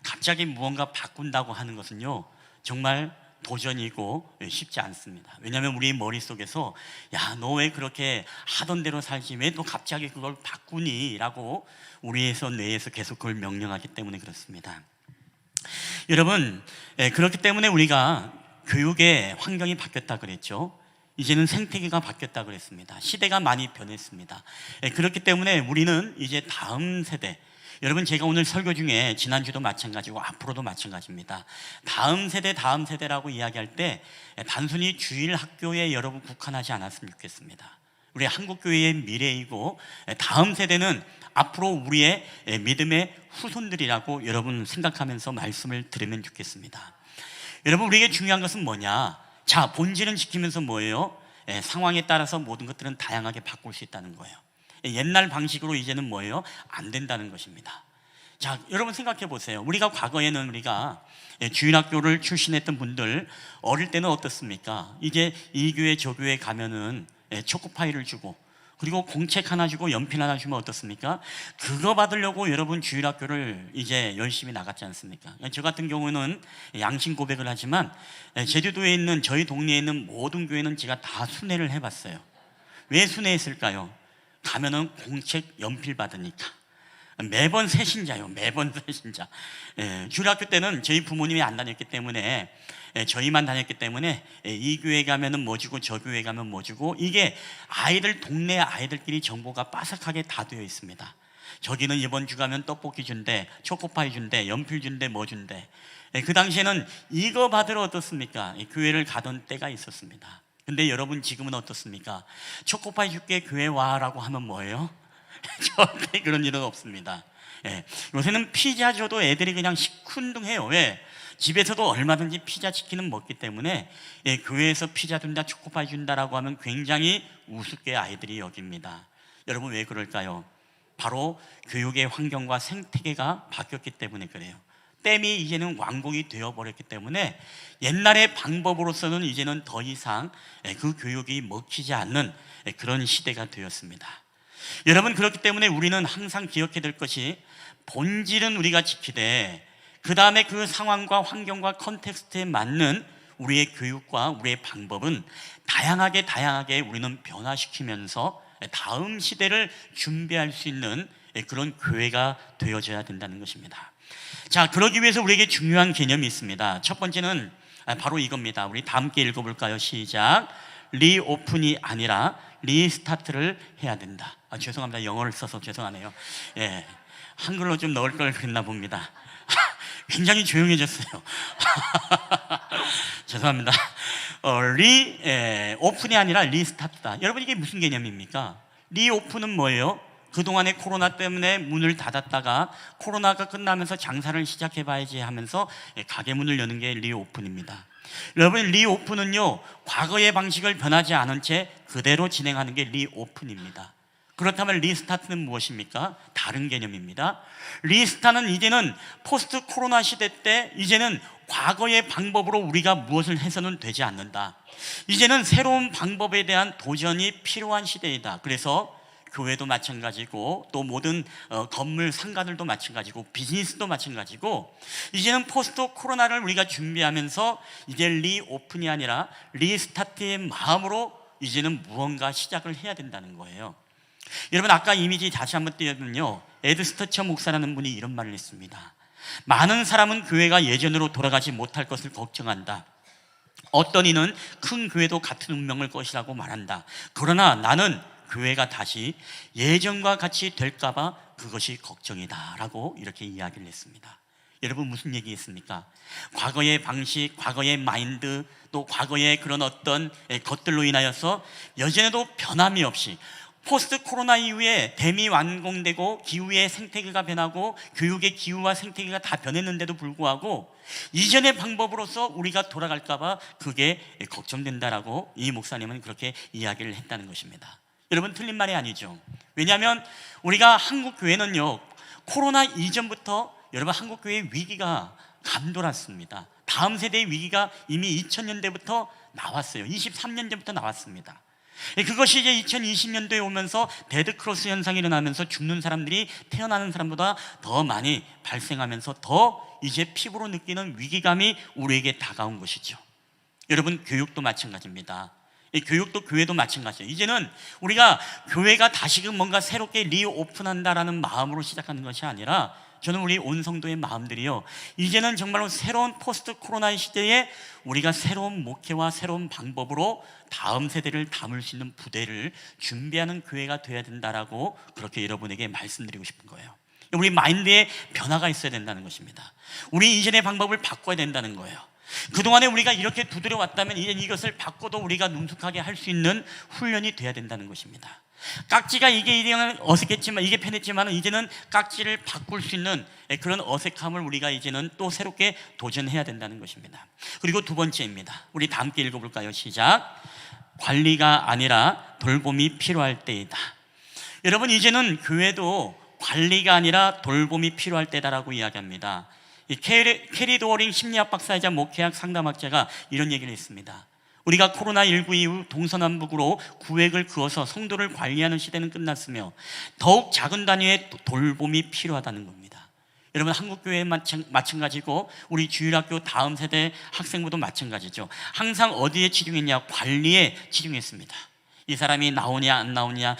갑자기 무언가 바꾼다고 하는 것은요, 정말 도전이고 쉽지 않습니다. 왜냐하면 우리 머릿속에서 야, 너 왜 그렇게 하던 대로 살지 왜 또 갑자기 그걸 바꾸니? 라고 우리에서 뇌에서 계속 그걸 명령하기 때문에 그렇습니다. 여러분, 그렇기 때문에 우리가 교육의 환경이 바뀌었다 그랬죠. 이제는 생태계가 바뀌었다 그랬습니다. 시대가 많이 변했습니다. 그렇기 때문에 우리는 이제 다음 세대, 여러분 제가 오늘 설교 중에 지난주도 마찬가지고 앞으로도 마찬가지입니다. 다음 세대라고 이야기할 때 단순히 주일 학교에 여러분 국한하지 않았으면 좋겠습니다. 우리 한국교회의 미래이고 다음 세대는 앞으로 우리의 믿음의 후손들이라고 여러분 생각하면서 말씀을 들으면 좋겠습니다. 여러분, 우리에게 중요한 것은 뭐냐? 자, 본질은 지키면서 뭐예요? 상황에 따라서 모든 것들은 다양하게 바꿀 수 있다는 거예요. 옛날 방식으로 이제는 뭐예요? 안 된다는 것입니다. 자, 여러분 생각해 보세요. 우리가 과거에는 우리가 주일학교를 출신했던 분들 어릴 때는 어떻습니까? 이제 이 교회 저 교회 가면은 초코파이를 주고, 그리고 공책 하나 주고 연필 하나 주면 어떻습니까? 그거 받으려고 여러분 주일학교를 이제 열심히 나갔지 않습니까? 저 같은 경우는 양심 고백을 하지만 제주도에 있는 저희 동네에 있는 모든 교회는 제가 다 순회를 해봤어요. 왜 순회했을까요? 가면은 공책 연필 받으니까. 매번 새신자요. 매번 새신자. 주일학교 때는 저희 부모님이 안 다녔기 때문에, 저희만 다녔기 때문에 이 교회 가면은 뭐 주고 저 교회 가면 뭐 주고, 이게 아이들, 동네 아이들끼리 정보가 빠삭하게 다 되어 있습니다. 저기는 이번 주 가면 떡볶이 준대, 초코파이 준대, 연필 준대, 뭐 준대. 그 당시에는 이거 받으러 어떻습니까? 교회를 가던 때가 있었습니다. 근데 여러분 지금은 어떻습니까? 초코파이 줄게 교회 와라고 하면 뭐예요? 절대 그런 일은 없습니다. 요새는 피자 줘도 애들이 그냥 시큰둥해요. 왜? 집에서도 얼마든지 피자 치킨은 먹기 때문에 교회에서 피자 준다, 초코파이 준다라고 하면 굉장히 우습게 아이들이 여깁니다. 여러분 왜 그럴까요? 바로 교육의 환경과 생태계가 바뀌었기 때문에 그래요. 댐이 이제는 완공이 되어버렸기 때문에 옛날의 방법으로서는 이제는 더 이상 그 교육이 먹히지 않는 그런 시대가 되었습니다. 여러분, 그렇기 때문에 우리는 항상 기억해야 될 것이, 본질은 우리가 지키되 그 다음에 그 상황과 환경과 컨텍스트에 맞는 우리의 교육과 우리의 방법은 다양하게 우리는 변화시키면서 다음 시대를 준비할 수 있는 그런 교회가 되어져야 된다는 것입니다. 자, 그러기 위해서 우리에게 중요한 개념이 있습니다. 첫 번째는 바로 이겁니다. 우리 다 함께 읽어볼까요? 시작. 리오픈이 아니라 리스타트를 해야 된다. 죄송합니다. 영어를 써서 죄송하네요. 한글로 좀 넣을 걸 그랬나 봅니다. 굉장히 조용해졌어요. 죄송합니다. 오픈이 아니라 리스타트다. 여러분, 이게 무슨 개념입니까? 리오픈은 뭐예요? 그동안에 코로나 때문에 문을 닫았다가 코로나가 끝나면서 장사를 시작해봐야지 하면서 가게 문을 여는 게 리오픈입니다. 여러분, 리오픈은요, 과거의 방식을 변하지 않은 채 그대로 진행하는 게 리오픈입니다. 그렇다면 리스타트는 무엇입니까? 다른 개념입니다. 리스타트는 이제는 포스트 코로나 시대 때 이제는 과거의 방법으로 우리가 무엇을 해서는 되지 않는다. 이제는 새로운 방법에 대한 도전이 필요한 시대이다. 그래서 교회도 마찬가지고 또 모든 건물 상가들도 마찬가지고 비즈니스도 마찬가지고, 이제는 포스트 코로나를 우리가 준비하면서 이제 리오픈이 아니라 리스타트의 마음으로 이제는 무언가 시작을 해야 된다는 거예요. 여러분, 아까 이미지 다시 한번 띄우면요, 에드 스터처 목사라는 분이 이런 말을 했습니다. 많은 사람은 교회가 예전으로 돌아가지 못할 것을 걱정한다. 어떤 이는 큰 교회도 같은 운명을 것이라고 말한다. 그러나 나는 교회가 다시 예전과 같이 될까봐 그것이 걱정이다 라고 이렇게 이야기를 했습니다. 여러분, 무슨 얘기했습니까? 과거의 방식, 과거의 마인드, 또 과거의 그런 어떤 것들로 인하여서 여전에도 변함이 없이 포스트 코로나 이후에 댐이 완공되고 기후의 생태계가 변하고 교육의 기후와 생태계가 다 변했는데도 불구하고 이전의 방법으로서 우리가 돌아갈까 봐 그게 걱정된다라고 이 목사님은 그렇게 이야기를 했다는 것입니다. 여러분, 틀린 말이 아니죠. 왜냐하면 우리가 한국 교회는요, 코로나 이전부터 여러분 한국 교회의 위기가 감돌았습니다. 다음 세대의 위기가 이미 2000년대부터 나왔어요. 23년 전부터 나왔습니다. 그것이 이제 2020년도에 오면서 데드크로스 현상이 일어나면서 죽는 사람들이 태어나는 사람보다 더 많이 발생하면서 더 이제 피부로 느끼는 위기감이 우리에게 다가온 것이죠. 여러분, 교육도 마찬가지입니다. 이 교육도 교회도 마찬가지예요. 이제는 우리가 교회가 다시금 뭔가 새롭게 리오픈한다라는 마음으로 시작하는 것이 아니라 저는 우리 온 성도의 마음들이요, 이제는 정말로 새로운 포스트 코로나 시대에 우리가 새로운 목회와 새로운 방법으로 다음 세대를 담을 수 있는 부대를 준비하는 교회가 되어야 된다라고 그렇게 여러분에게 말씀드리고 싶은 거예요. 우리 마인드에 변화가 있어야 된다는 것입니다. 우리 이전의 방법을 바꿔야 된다는 거예요. 그동안에 우리가 이렇게 두드려 왔다면 이제 이것을 바꿔도 우리가 능숙하게 할 수 있는 훈련이 돼야 된다는 것입니다. 깍지가 이게 어색했지만, 이게 편했지만 이제는 깍지를 바꿀 수 있는 그런 어색함을 우리가 이제는 또 새롭게 도전해야 된다는 것입니다. 그리고 두 번째입니다. 우리 다 함께 읽어볼까요? 시작. 관리가 아니라 돌봄이 필요할 때이다. 여러분, 이제는 교회도 관리가 아니라 돌봄이 필요할 때다라고 이야기합니다. 이 캐리 도어링 심리학 박사이자 목회학 상담학자가 이런 얘기를 했습니다. 우리가 코로나19 이후 동서남북으로 구획을 그어서 성도를 관리하는 시대는 끝났으며 더욱 작은 단위의 돌봄이 필요하다는 겁니다. 여러분, 한국교회 마찬가지고 우리 주일학교 다음 세대 학생부도 마찬가지죠. 항상 어디에 치중했냐? 관리에 치중했습니다. 이 사람이 나오냐 안 나오냐,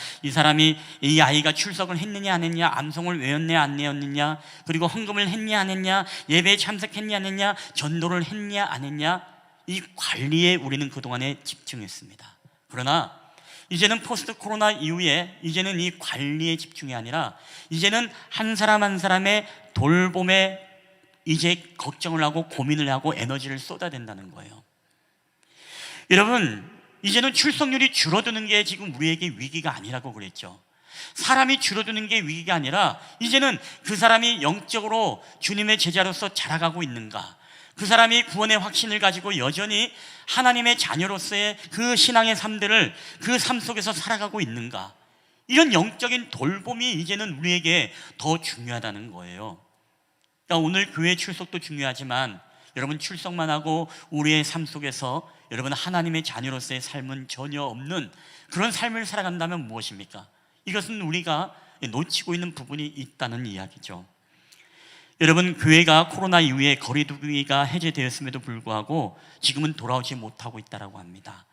이 아이가 출석을 했느냐 안 했냐, 암송을 외웠냐 안 외웠느냐, 그리고 헌금을 했냐 안 했냐, 예배에 참석했냐 안 했냐, 전도를 했냐 안 했냐, 이 관리에 우리는 그동안에 집중했습니다. 그러나 이제는 포스트 코로나 이후에 이제는 이 관리에 집중이 아니라 이제는 한 사람 한 사람의 돌봄에 이제 걱정을 하고 고민을 하고 에너지를 쏟아야 된다는 거예요. 여러분, 이제는 출석률이 줄어드는 게 지금 우리에게 위기가 아니라고 그랬죠. 사람이 줄어드는 게 위기가 아니라 이제는 그 사람이 영적으로 주님의 제자로서 자라가고 있는가, 그 사람이 구원의 확신을 가지고 여전히 하나님의 자녀로서의 그 신앙의 삶들을 그 삶 속에서 살아가고 있는가, 이런 영적인 돌봄이 이제는 우리에게 더 중요하다는 거예요. 그러니까 오늘 교회 출석도 중요하지만 여러분, 출석만 하고 우리의 삶 속에서 여러분 하나님의 자녀로서의 삶은 전혀 없는 그런 삶을 살아간다면 무엇입니까? 이것은 우리가 놓치고 있는 부분이 있다는 이야기죠. 여러분, 교회가 코로나 이후에 거리두기가 해제되었음에도 불구하고 지금은 돌아오지 못하고 있다고 합니다.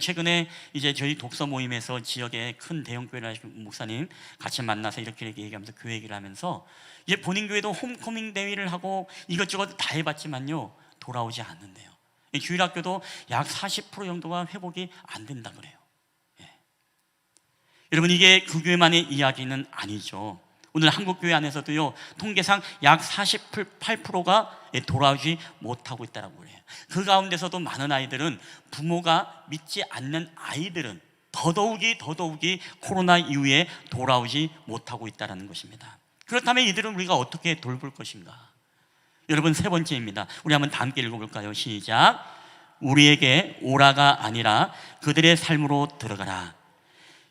최근에 이제 저희 독서 모임에서 지역의 큰 대형 교회를 하시는 목사님 같이 만나서 이렇게 얘기하면서 교회 얘기를 하면서 이제 본인 교회도 홈커밍 대회를 하고 이것저것 다 해봤지만요, 돌아오지 않는데요. 주일학교도 약 40% 정도가 회복이 안 된다 그래요. 여러분, 이게 그 교회만의 이야기는 아니죠. 오늘 한국교회 안에서도요, 통계상 약 48%가 돌아오지 못하고 있다고 그래요. 그 가운데서도 많은 아이들은 부모가 믿지 않는 아이들은 더더욱이 코로나 이후에 돌아오지 못하고 있다는 것입니다. 그렇다면 이들은 우리가 어떻게 돌볼 것인가? 여러분, 세 번째입니다. 우리 한번 다 함께 읽어볼까요? 시작. 우리에게 오라가 아니라 그들의 삶으로 들어가라.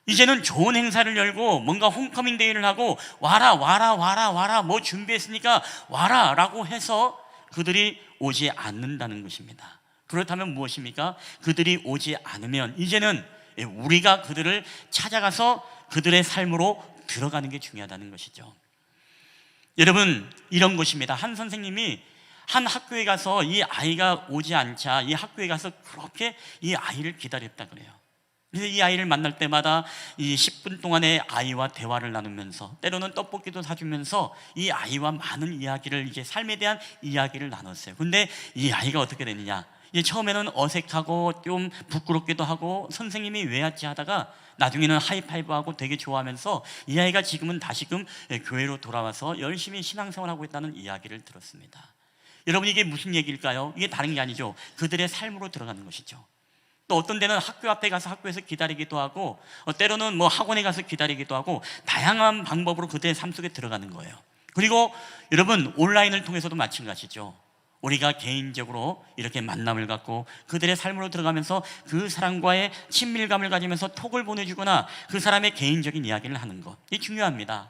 이제는 좋은 행사를 열고 뭔가 홈커밍 데이를 하고 와라 뭐 준비했으니까 와라 라고 해서 그들이 오지 않는다는 것입니다. 그렇다면 무엇입니까? 그들이 오지 않으면 이제는 우리가 그들을 찾아가서 그들의 삶으로 들어가는 게 중요하다는 것이죠. 여러분, 이런 것입니다. 한 선생님이 한 학교에 가서 이 아이가 오지 않자 이 학교에 가서 그렇게 이 아이를 기다렸다 그래요. 그래서 이 아이를 만날 때마다 이 10분 동안의 아이와 대화를 나누면서 때로는 떡볶이도 사주면서 이 아이와 많은 이야기를, 이제 삶에 대한 이야기를 나눴어요. 근데 이 아이가 어떻게 되느냐, 이제 처음에는 어색하고 좀 부끄럽기도 하고 선생님이 왜 왔지 하다가 나중에는 하이파이브하고 되게 좋아하면서 이 아이가 지금은 다시금 교회로 돌아와서 열심히 신앙생활하고 있다는 이야기를 들었습니다. 여러분, 이게 무슨 얘기일까요? 이게 다른 게 아니죠. 그들의 삶으로 들어가는 것이죠. 또 어떤 데는 학교 앞에 가서 학교에서 기다리기도 하고 때로는 뭐 학원에 가서 기다리기도 하고 다양한 방법으로 그들의 삶 속에 들어가는 거예요. 그리고 여러분 온라인을 통해서도 마찬가지죠. 우리가 개인적으로 이렇게 만남을 갖고 그들의 삶으로 들어가면서 그 사람과의 친밀감을 가지면서 톡을 보내주거나 그 사람의 개인적인 이야기를 하는 것, 이 중요합니다.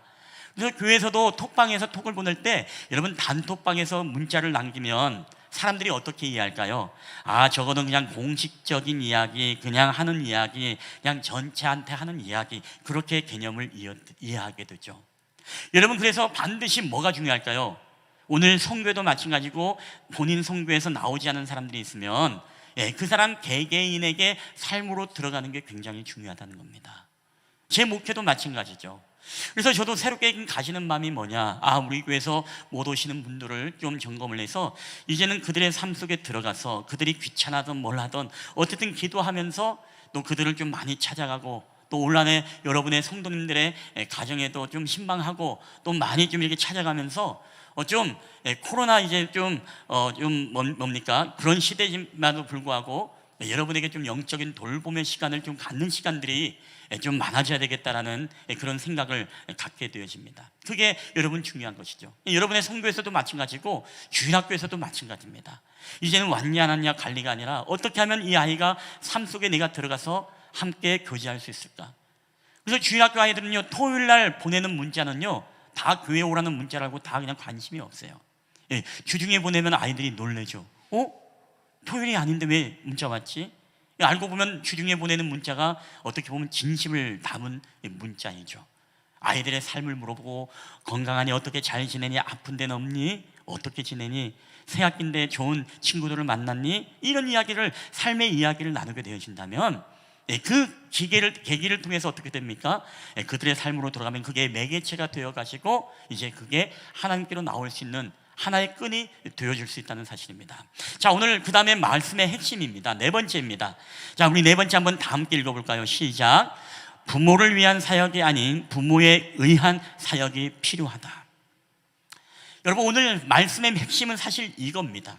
그래서 교회에서도 톡방에서 톡을 보낼 때 여러분 단톡방에서 문자를 남기면 사람들이 어떻게 이해할까요? 아, 저거는 그냥 공식적인 이야기, 그냥 하는 이야기, 그냥 전체한테 하는 이야기, 그렇게 개념을 이해하게 되죠. 여러분, 그래서 반드시 뭐가 중요할까요? 오늘 성교도 마찬가지고 본인 성교에서 나오지 않은 사람들이 있으면 그 사람 개개인에게 삶으로 들어가는 게 굉장히 중요하다는 겁니다. 제 목회도 마찬가지죠. 그래서 저도 새롭게 가지는 마음이 뭐냐, 우리 교회에서 못 오시는 분들을 좀 점검을 해서 이제는 그들의 삶 속에 들어가서 그들이 귀찮아든 뭘 하든 어쨌든 기도하면서 또 그들을 좀 많이 찾아가고, 또 온라인에 여러분의 성도님들의 가정에도 좀 신방하고 또 많이 좀 이렇게 찾아가면서 좀 코로나 이제 좀 뭡니까 그런 시대임에도 불구하고 여러분에게 좀 영적인 돌봄의 시간을 좀 갖는 시간들이 좀 많아져야 되겠다라는 그런 생각을 갖게 되어집니다. 그게 여러분 중요한 것이죠. 여러분의 성교에서도 마찬가지고 주일학교에서도 마찬가지입니다. 이제는 왔냐 안 왔냐 관리가 아니라 어떻게 하면 이 아이가 삶 속에 내가 들어가서 함께 교제할 수 있을까. 그래서 주일학교 아이들은요, 토요일 날 보내는 문자는요 다 교회 오라는 문자라고 다 그냥 관심이 없어요. 주중에 보내면 아이들이 놀래죠. 토요일이 아닌데 왜 문자 왔지? 알고 보면 주중에 보내는 문자가 어떻게 보면 진심을 담은 문자이죠. 아이들의 삶을 물어보고 건강하니, 어떻게 잘 지내니, 아픈 데는 없니, 어떻게 지내니, 새학기인데 좋은 친구들을 만났니, 이런 이야기를, 삶의 이야기를 나누게 되어진다면 그 계기를 통해서 어떻게 됩니까? 그들의 삶으로 들어가면 그게 매개체가 되어가지고 이제 그게 하나님께로 나올 수 있는 하나의 끈이 되어줄 수 있다는 사실입니다. 자, 오늘 그 다음에 말씀의 핵심입니다. 네 번째입니다. 자, 우리 네 번째 한번 다 함께 읽어볼까요? 시작. 부모를 위한 사역이 아닌 부모에 의한 사역이 필요하다. 여러분, 오늘 말씀의 핵심은 사실 이겁니다.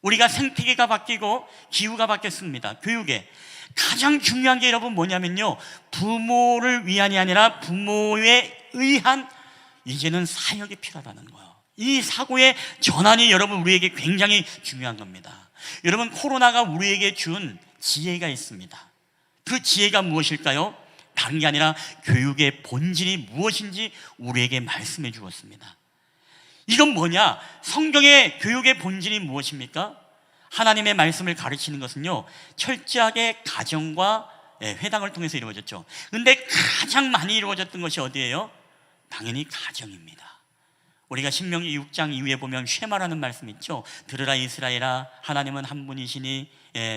우리가 생태계가 바뀌고 기후가 바뀌었습니다. 교육에 가장 중요한 게 여러분 뭐냐면요, 부모를 위한이 아니라 부모에 의한 이제는 사역이 필요하다는 거예요. 이 사고의 전환이 여러분 우리에게 굉장히 중요한 겁니다. 여러분, 코로나가 우리에게 준 지혜가 있습니다. 그 지혜가 무엇일까요? 다른 게 아니라 교육의 본질이 무엇인지 우리에게 말씀해 주었습니다. 이건 뭐냐? 성경의 교육의 본질이 무엇입니까? 하나님의 말씀을 가르치는 것은요, 철저하게 가정과 회당을 통해서 이루어졌죠. 근데 가장 많이 이루어졌던 것이 어디예요? 당연히 가정입니다. 우리가 신명기 6장 이후에 보면 쉐마라는 말씀 있죠. 들으라 이스라엘아, 하나님은 한 분이시니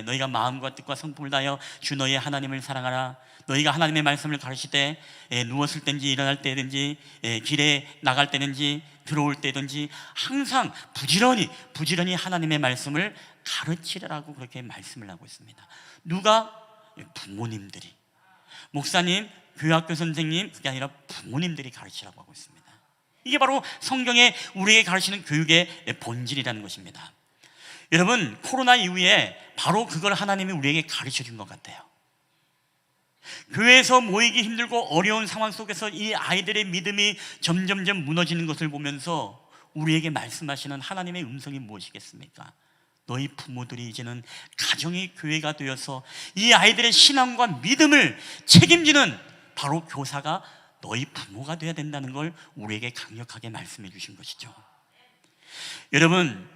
너희가 마음과 뜻과 성품을 다하여 주 너희의 하나님을 사랑하라. 너희가 하나님의 말씀을 가르칠 때 누웠을 때든지 일어날 때든지 길에 나갈 때든지 들어올 때든지 항상 부지런히 하나님의 말씀을 가르치라고 그렇게 말씀을 하고 있습니다. 누가? 부모님들이. 목사님, 교회학교 선생님, 그게 아니라 부모님들이 가르치라고 하고 있습니다. 이게 바로 성경에 우리에게 가르치는 교육의 본질이라는 것입니다. 여러분, 코로나 이후에 바로 그걸 하나님이 우리에게 가르쳐 준 것 같아요. 교회에서 모이기 힘들고 어려운 상황 속에서 이 아이들의 믿음이 점점점 무너지는 것을 보면서 우리에게 말씀하시는 하나님의 음성이 무엇이겠습니까? 너희 부모들이 이제는 가정의 교회가 되어서 이 아이들의 신앙과 믿음을 책임지는 바로 교사가 너희 부모가 되어야 된다는 걸 우리에게 강력하게 말씀해 주신 것이죠. 여러분,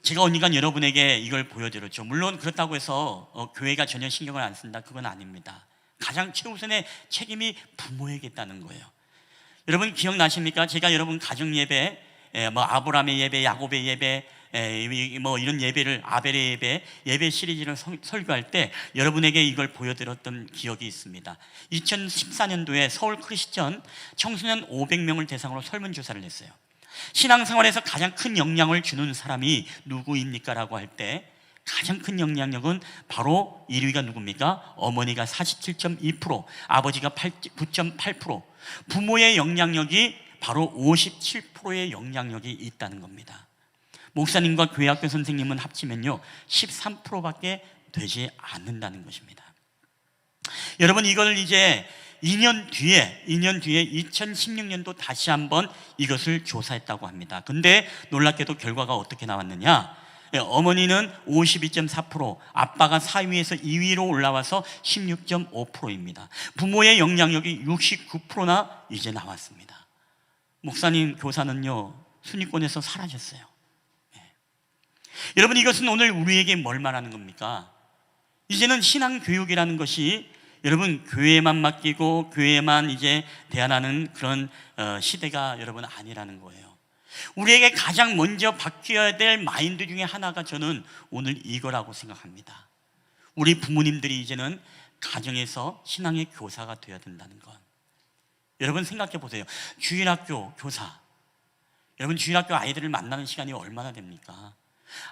제가 언젠가 여러분에게 이걸 보여드렸죠. 물론 그렇다고 해서 교회가 전혀 신경을 안 쓴다, 그건 아닙니다. 가장 최우선의 책임이 부모에게 있다는 거예요. 여러분 기억나십니까? 제가 여러분 가정 예배, 아브라함의 예배, 야곱의 예배, 이런 예배를, 아벨의 예배 시리즈를 설교할 때 여러분에게 이걸 보여드렸던 기억이 있습니다. 2014년도에 서울 크리스천 청소년 500명을 대상으로 설문조사를 했어요. 신앙생활에서 가장 큰 영향을 주는 사람이 누구입니까? 라고 할 때 가장 큰 영향력은 바로 1위가 누굽니까? 어머니가 47.2%, 아버지가 9.8%, 부모의 영향력이 바로 57%의 영향력이 있다는 겁니다. 목사님과 교회학교 선생님은 합치면요 13%밖에 되지 않는다는 것입니다. 여러분, 이걸 이제 2년 뒤에 2016년도 다시 한번 이것을 조사했다고 합니다. 근데 놀랍게도 결과가 어떻게 나왔느냐? 어머니는 52.4%, 아빠가 4위에서 2위로 올라와서 16.5%입니다. 부모의 영향력이 69%나 이제 나왔습니다. 목사님, 교사는요, 순위권에서 사라졌어요. 여러분, 이것은 오늘 우리에게 뭘 말하는 겁니까? 이제는 신앙교육이라는 것이 여러분 교회에만 맡기고 교회에만 이제 대안하는 그런 시대가 여러분 아니라는 거예요. 우리에게 가장 먼저 바뀌어야 될 마인드 중에 하나가 저는 오늘 이거라고 생각합니다. 우리 부모님들이 이제는 가정에서 신앙의 교사가 되어야 된다는 것. 여러분 생각해 보세요. 주일학교 교사, 여러분 주일학교 아이들을 만나는 시간이 얼마나 됩니까?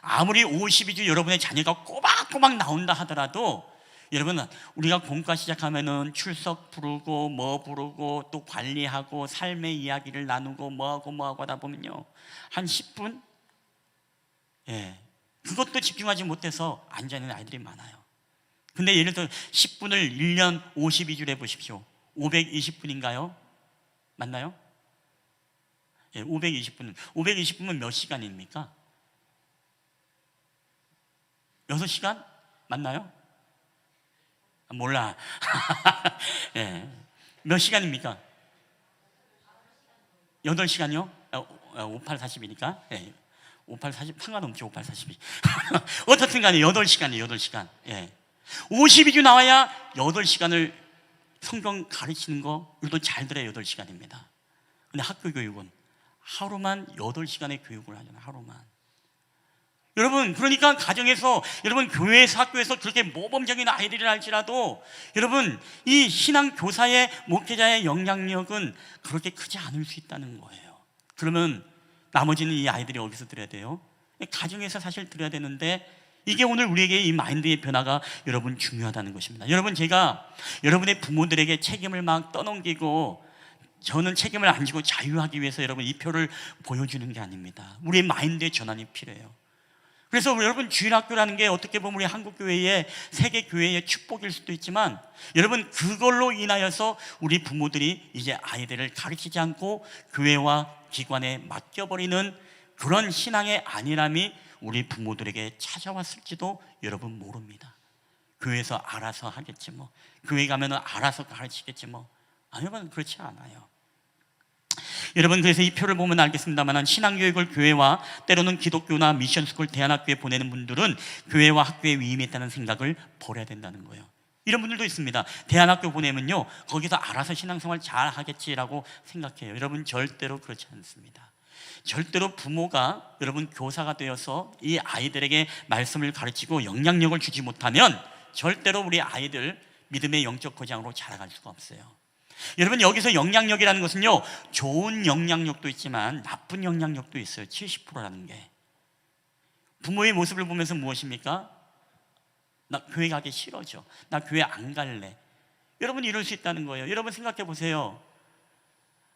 아무리 52주 여러분의 자녀가 꼬박꼬박 나온다 하더라도 여러분, 우리가 공과 시작하면은 출석 부르고 뭐 부르고 또 관리하고 삶의 이야기를 나누고 뭐하고 하다 보면요, 한 10분? 그것도 집중하지 못해서 앉아있는 아이들이 많아요. 근데 예를 들어 10분을 1년 52주를 해보십시오. 520분인가요? 맞나요? 520분. 520분은 몇 시간입니까? 6시간? 맞나요? 몰라. 몇 시간입니까? 8시간이요? 58, 40이니까 58, 40 상관없죠. 58, 40이 어떻든 간에 8시간이에요. 8시간 52주 나와야 8시간을 성경 가르치는 거, 우리도 잘 들어야 8시간입니다. 근데 학교 교육은 하루만 8시간의 교육을 하잖아요. 하루만. 여러분, 그러니까 가정에서, 여러분 교회에서, 학교에서 그렇게 모범적인 아이들이라 할지라도 여러분 이 신앙 교사의, 목회자의 영향력은 그렇게 크지 않을 수 있다는 거예요. 그러면 나머지는 이 아이들이 어디서 들어야 돼요? 가정에서 사실 들어야 되는데, 이게 오늘 우리에게 이 마인드의 변화가 여러분 중요하다는 것입니다. 여러분, 제가 여러분의 부모들에게 책임을 막 떠넘기고 저는 책임을 안 지고 자유하기 위해서 여러분 이 표를 보여주는 게 아닙니다. 우리의 마인드의 전환이 필요해요. 그래서 여러분, 주일학교라는 게 어떻게 보면 우리 한국교회의, 세계교회의 축복일 수도 있지만 여러분, 그걸로 인하여서 우리 부모들이 이제 아이들을 가르치지 않고 교회와 기관에 맡겨버리는 그런 신앙의 안일함이 우리 부모들에게 찾아왔을지도 여러분 모릅니다. 교회에서 알아서 하겠지 뭐, 교회 가면은 알아서 가르치겠지 뭐. 아니, 여러분 그렇지 않아요. 여러분, 그래서 이 표를 보면 알겠습니다만 신앙교육을 교회와 때로는 기독교나 미션스쿨, 대안학교에 보내는 분들은 교회와 학교의 위임에 있다는 생각을 버려야 된다는 거예요. 이런 분들도 있습니다. 대안학교 보내면요, 거기서 알아서 신앙생활 잘 하겠지라고 생각해요. 여러분, 절대로 그렇지 않습니다. 절대로 부모가 여러분 교사가 되어서 이 아이들에게 말씀을 가르치고 영향력을 주지 못하면 절대로 우리 아이들 믿음의 영적 거장으로 자라갈 수가 없어요. 여러분, 여기서 영향력이라는 것은요, 좋은 영향력도 있지만 나쁜 영향력도 있어요. 70%라는 게. 부모의 모습을 보면서 무엇입니까? 나 교회 가기 싫어져. 나 교회 안 갈래. 여러분, 이럴 수 있다는 거예요. 여러분 생각해 보세요.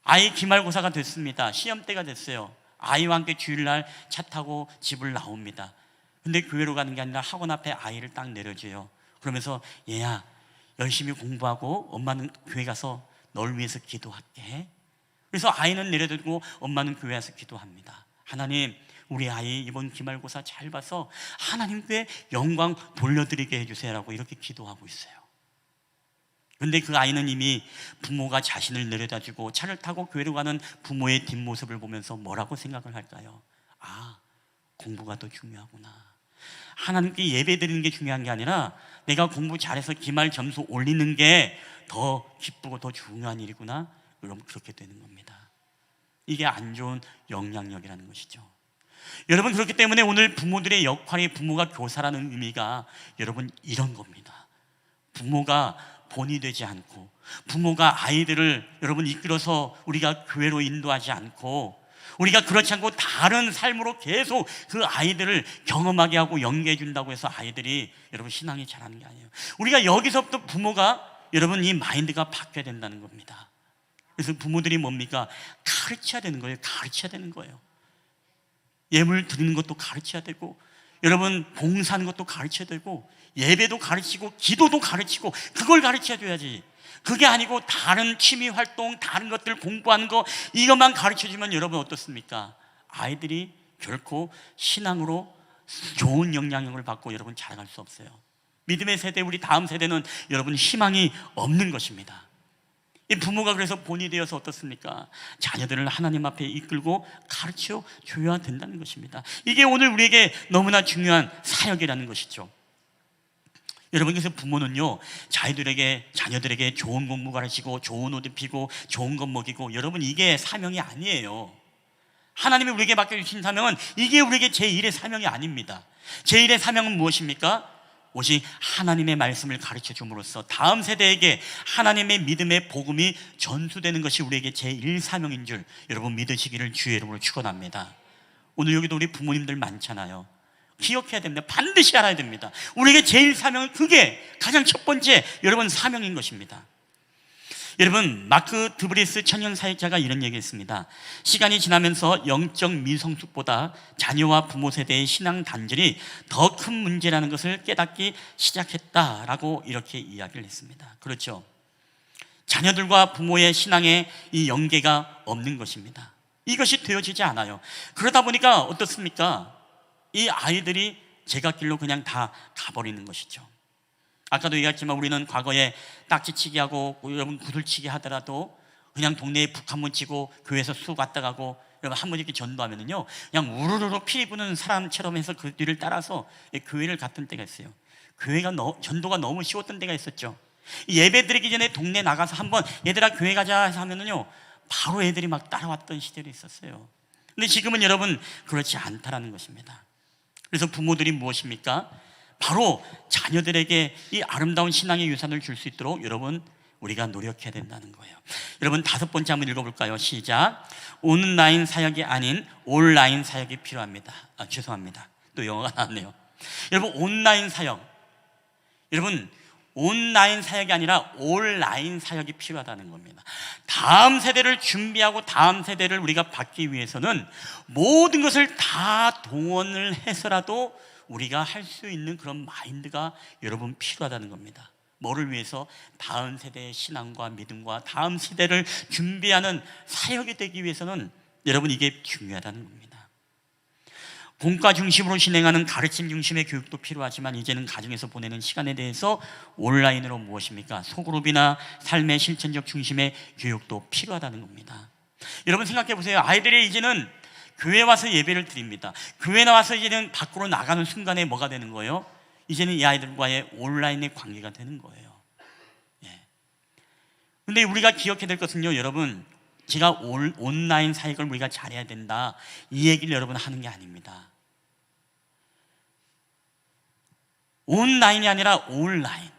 아이 기말고사가 됐습니다. 시험 때가 됐어요. 아이와 함께 주일날 차 타고 집을 나옵니다. 근데 교회로 가는 게 아니라 학원 앞에 아이를 딱 내려줘요. 그러면서 얘야, 열심히 공부하고 엄마는 교회 가서 널 위해서 기도할게. 그래서 아이는 내려두고 엄마는 교회 와서 기도합니다. 하나님, 우리 아이 이번 기말고사 잘 봐서 하나님께 영광 돌려드리게 해주세요라고 이렇게 기도하고 있어요. 근데 그 아이는 이미 부모가 자신을 내려다주고 차를 타고 교회로 가는 부모의 뒷모습을 보면서 뭐라고 생각을 할까요? 아, 공부가 더 중요하구나. 하나님께 예배 드리는 게 중요한 게 아니라 내가 공부 잘해서 기말 점수 올리는 게 더 기쁘고 더 중요한 일이구나. 여러분, 그렇게 되는 겁니다. 이게 안 좋은 영향력이라는 것이죠. 여러분, 그렇기 때문에 오늘 부모들의 역할이, 부모가 교사라는 의미가 여러분 이런 겁니다. 부모가 본이 되지 않고, 부모가 아이들을 여러분 이끌어서 우리가 교회로 인도하지 않고, 우리가 그렇지 않고 다른 삶으로 계속 그 아이들을 경험하게 하고 연계해 준다고 해서 아이들이 여러분 신앙이 자라는 게 아니에요. 우리가 여기서부터 부모가 여러분 이 마인드가 바뀌어야 된다는 겁니다. 그래서 부모들이 뭡니까? 가르쳐야 되는 거예요. 가르쳐야 되는 거예요. 예물 드리는 것도 가르쳐야 되고, 여러분 봉사하는 것도 가르쳐야 되고 예배도 가르치고 기도도 가르치고 그걸 가르쳐야 줘야지. 그게 아니고 다른 취미 활동, 다른 것들 공부하는 거 이것만 가르쳐주면 여러분 어떻습니까? 아이들이 결코 신앙으로 좋은 영향력을 받고 여러분 자라갈 수 없어요. 믿음의 세대, 우리 다음 세대는 여러분 희망이 없는 것입니다. 이 부모가 그래서 본이 되어서 어떻습니까? 자녀들을 하나님 앞에 이끌고 가르쳐 줘야 된다는 것입니다. 이게 오늘 우리에게 너무나 중요한 사역이라는 것이죠. 여러분, 그래서 부모는요, 자녀들에게 좋은 공부 가르치고 좋은 옷 입히고 좋은 것 먹이고, 여러분 이게 사명이 아니에요. 하나님이 우리에게 맡겨주신 사명은 이게 우리에게 제1의 사명이 아닙니다. 제1의 사명은 무엇입니까? 오직 하나님의 말씀을 가르쳐 줌으로써 다음 세대에게 하나님의 믿음의 복음이 전수되는 것이 우리에게 제1 사명인 줄 여러분 믿으시기를 주의 이름으로 축원합니다. 오늘 여기도 우리 부모님들 많잖아요. 기억해야 됩니다. 반드시 알아야 됩니다. 우리에게 제1 사명은 그게 가장 첫 번째 여러분 사명인 것입니다. 여러분, 마크 드브리스 천년 사역자가 이런 얘기했습니다. 시간이 지나면서 영적 미성숙보다 자녀와 부모 세대의 신앙 단절이 더 큰 문제라는 것을 깨닫기 시작했다라고 이렇게 이야기를 했습니다. 그렇죠? 자녀들과 부모의 신앙에 이 연계가 없는 것입니다. 이것이 되어지지 않아요. 그러다 보니까 어떻습니까? 이 아이들이 제갓길로 그냥 다 가버리는 것이죠. 아까도 얘기했지만 우리는 과거에 딱지치기 하고 여러분 구슬치기 하더라도 그냥 동네에 북 한 번 치고 교회에서 쑥 왔다 가고 여러분 한 번 이렇게 전도하면은요 그냥 우르르르 피 부는 사람처럼 해서 그 뒤를 따라서 교회를 갔던 때가 있어요. 전도가 너무 쉬웠던 때가 있었죠. 예배 드리기 전에 동네 나가서 한번 얘들아 교회 가자 해서 하면은요 바로 애들이 막 따라왔던 시절이 있었어요. 근데 지금은 여러분 그렇지 않다라는 것입니다. 그래서 부모들이 무엇입니까? 바로 자녀들에게 이 아름다운 신앙의 유산을 줄 수 있도록 여러분 우리가 노력해야 된다는 거예요. 여러분 5번째 한번 읽어볼까요? 시작. 온라인 사역이 아닌 온라인 사역이 필요합니다. 죄송합니다. 또 영어가 나왔네요. 여러분 온라인 사역, 여러분 온라인 사역이 아니라 온라인 사역이 필요하다는 겁니다. 다음 세대를 준비하고 다음 세대를 우리가 받기 위해서는 모든 것을 다 동원을 해서라도 우리가 할 수 있는 그런 마인드가 여러분 필요하다는 겁니다. 뭐를 위해서? 다음 세대의 신앙과 믿음과 다음 세대를 준비하는 사역이 되기 위해서는 여러분 이게 중요하다는 겁니다. 본과 중심으로 진행하는 가르침 중심의 교육도 필요하지만 이제는 가정에서 보내는 시간에 대해서 온라인으로 무엇입니까? 소그룹이나 삶의 실천적 중심의 교육도 필요하다는 겁니다. 여러분 생각해 보세요. 아이들이 이제는 교회 와서 예배를 드립니다. 교회 나와서 이제는 밖으로 나가는 순간에 뭐가 되는 거예요? 이제는 이 아이들과의 온라인의 관계가 되는 거예요. 근데 우리가 기억해야 될 것은요, 여러분, 제가 온라인 사역을 우리가 잘해야 된다 이 얘기를 여러분 하는 게 아닙니다. 온라인이 아니라 온라인,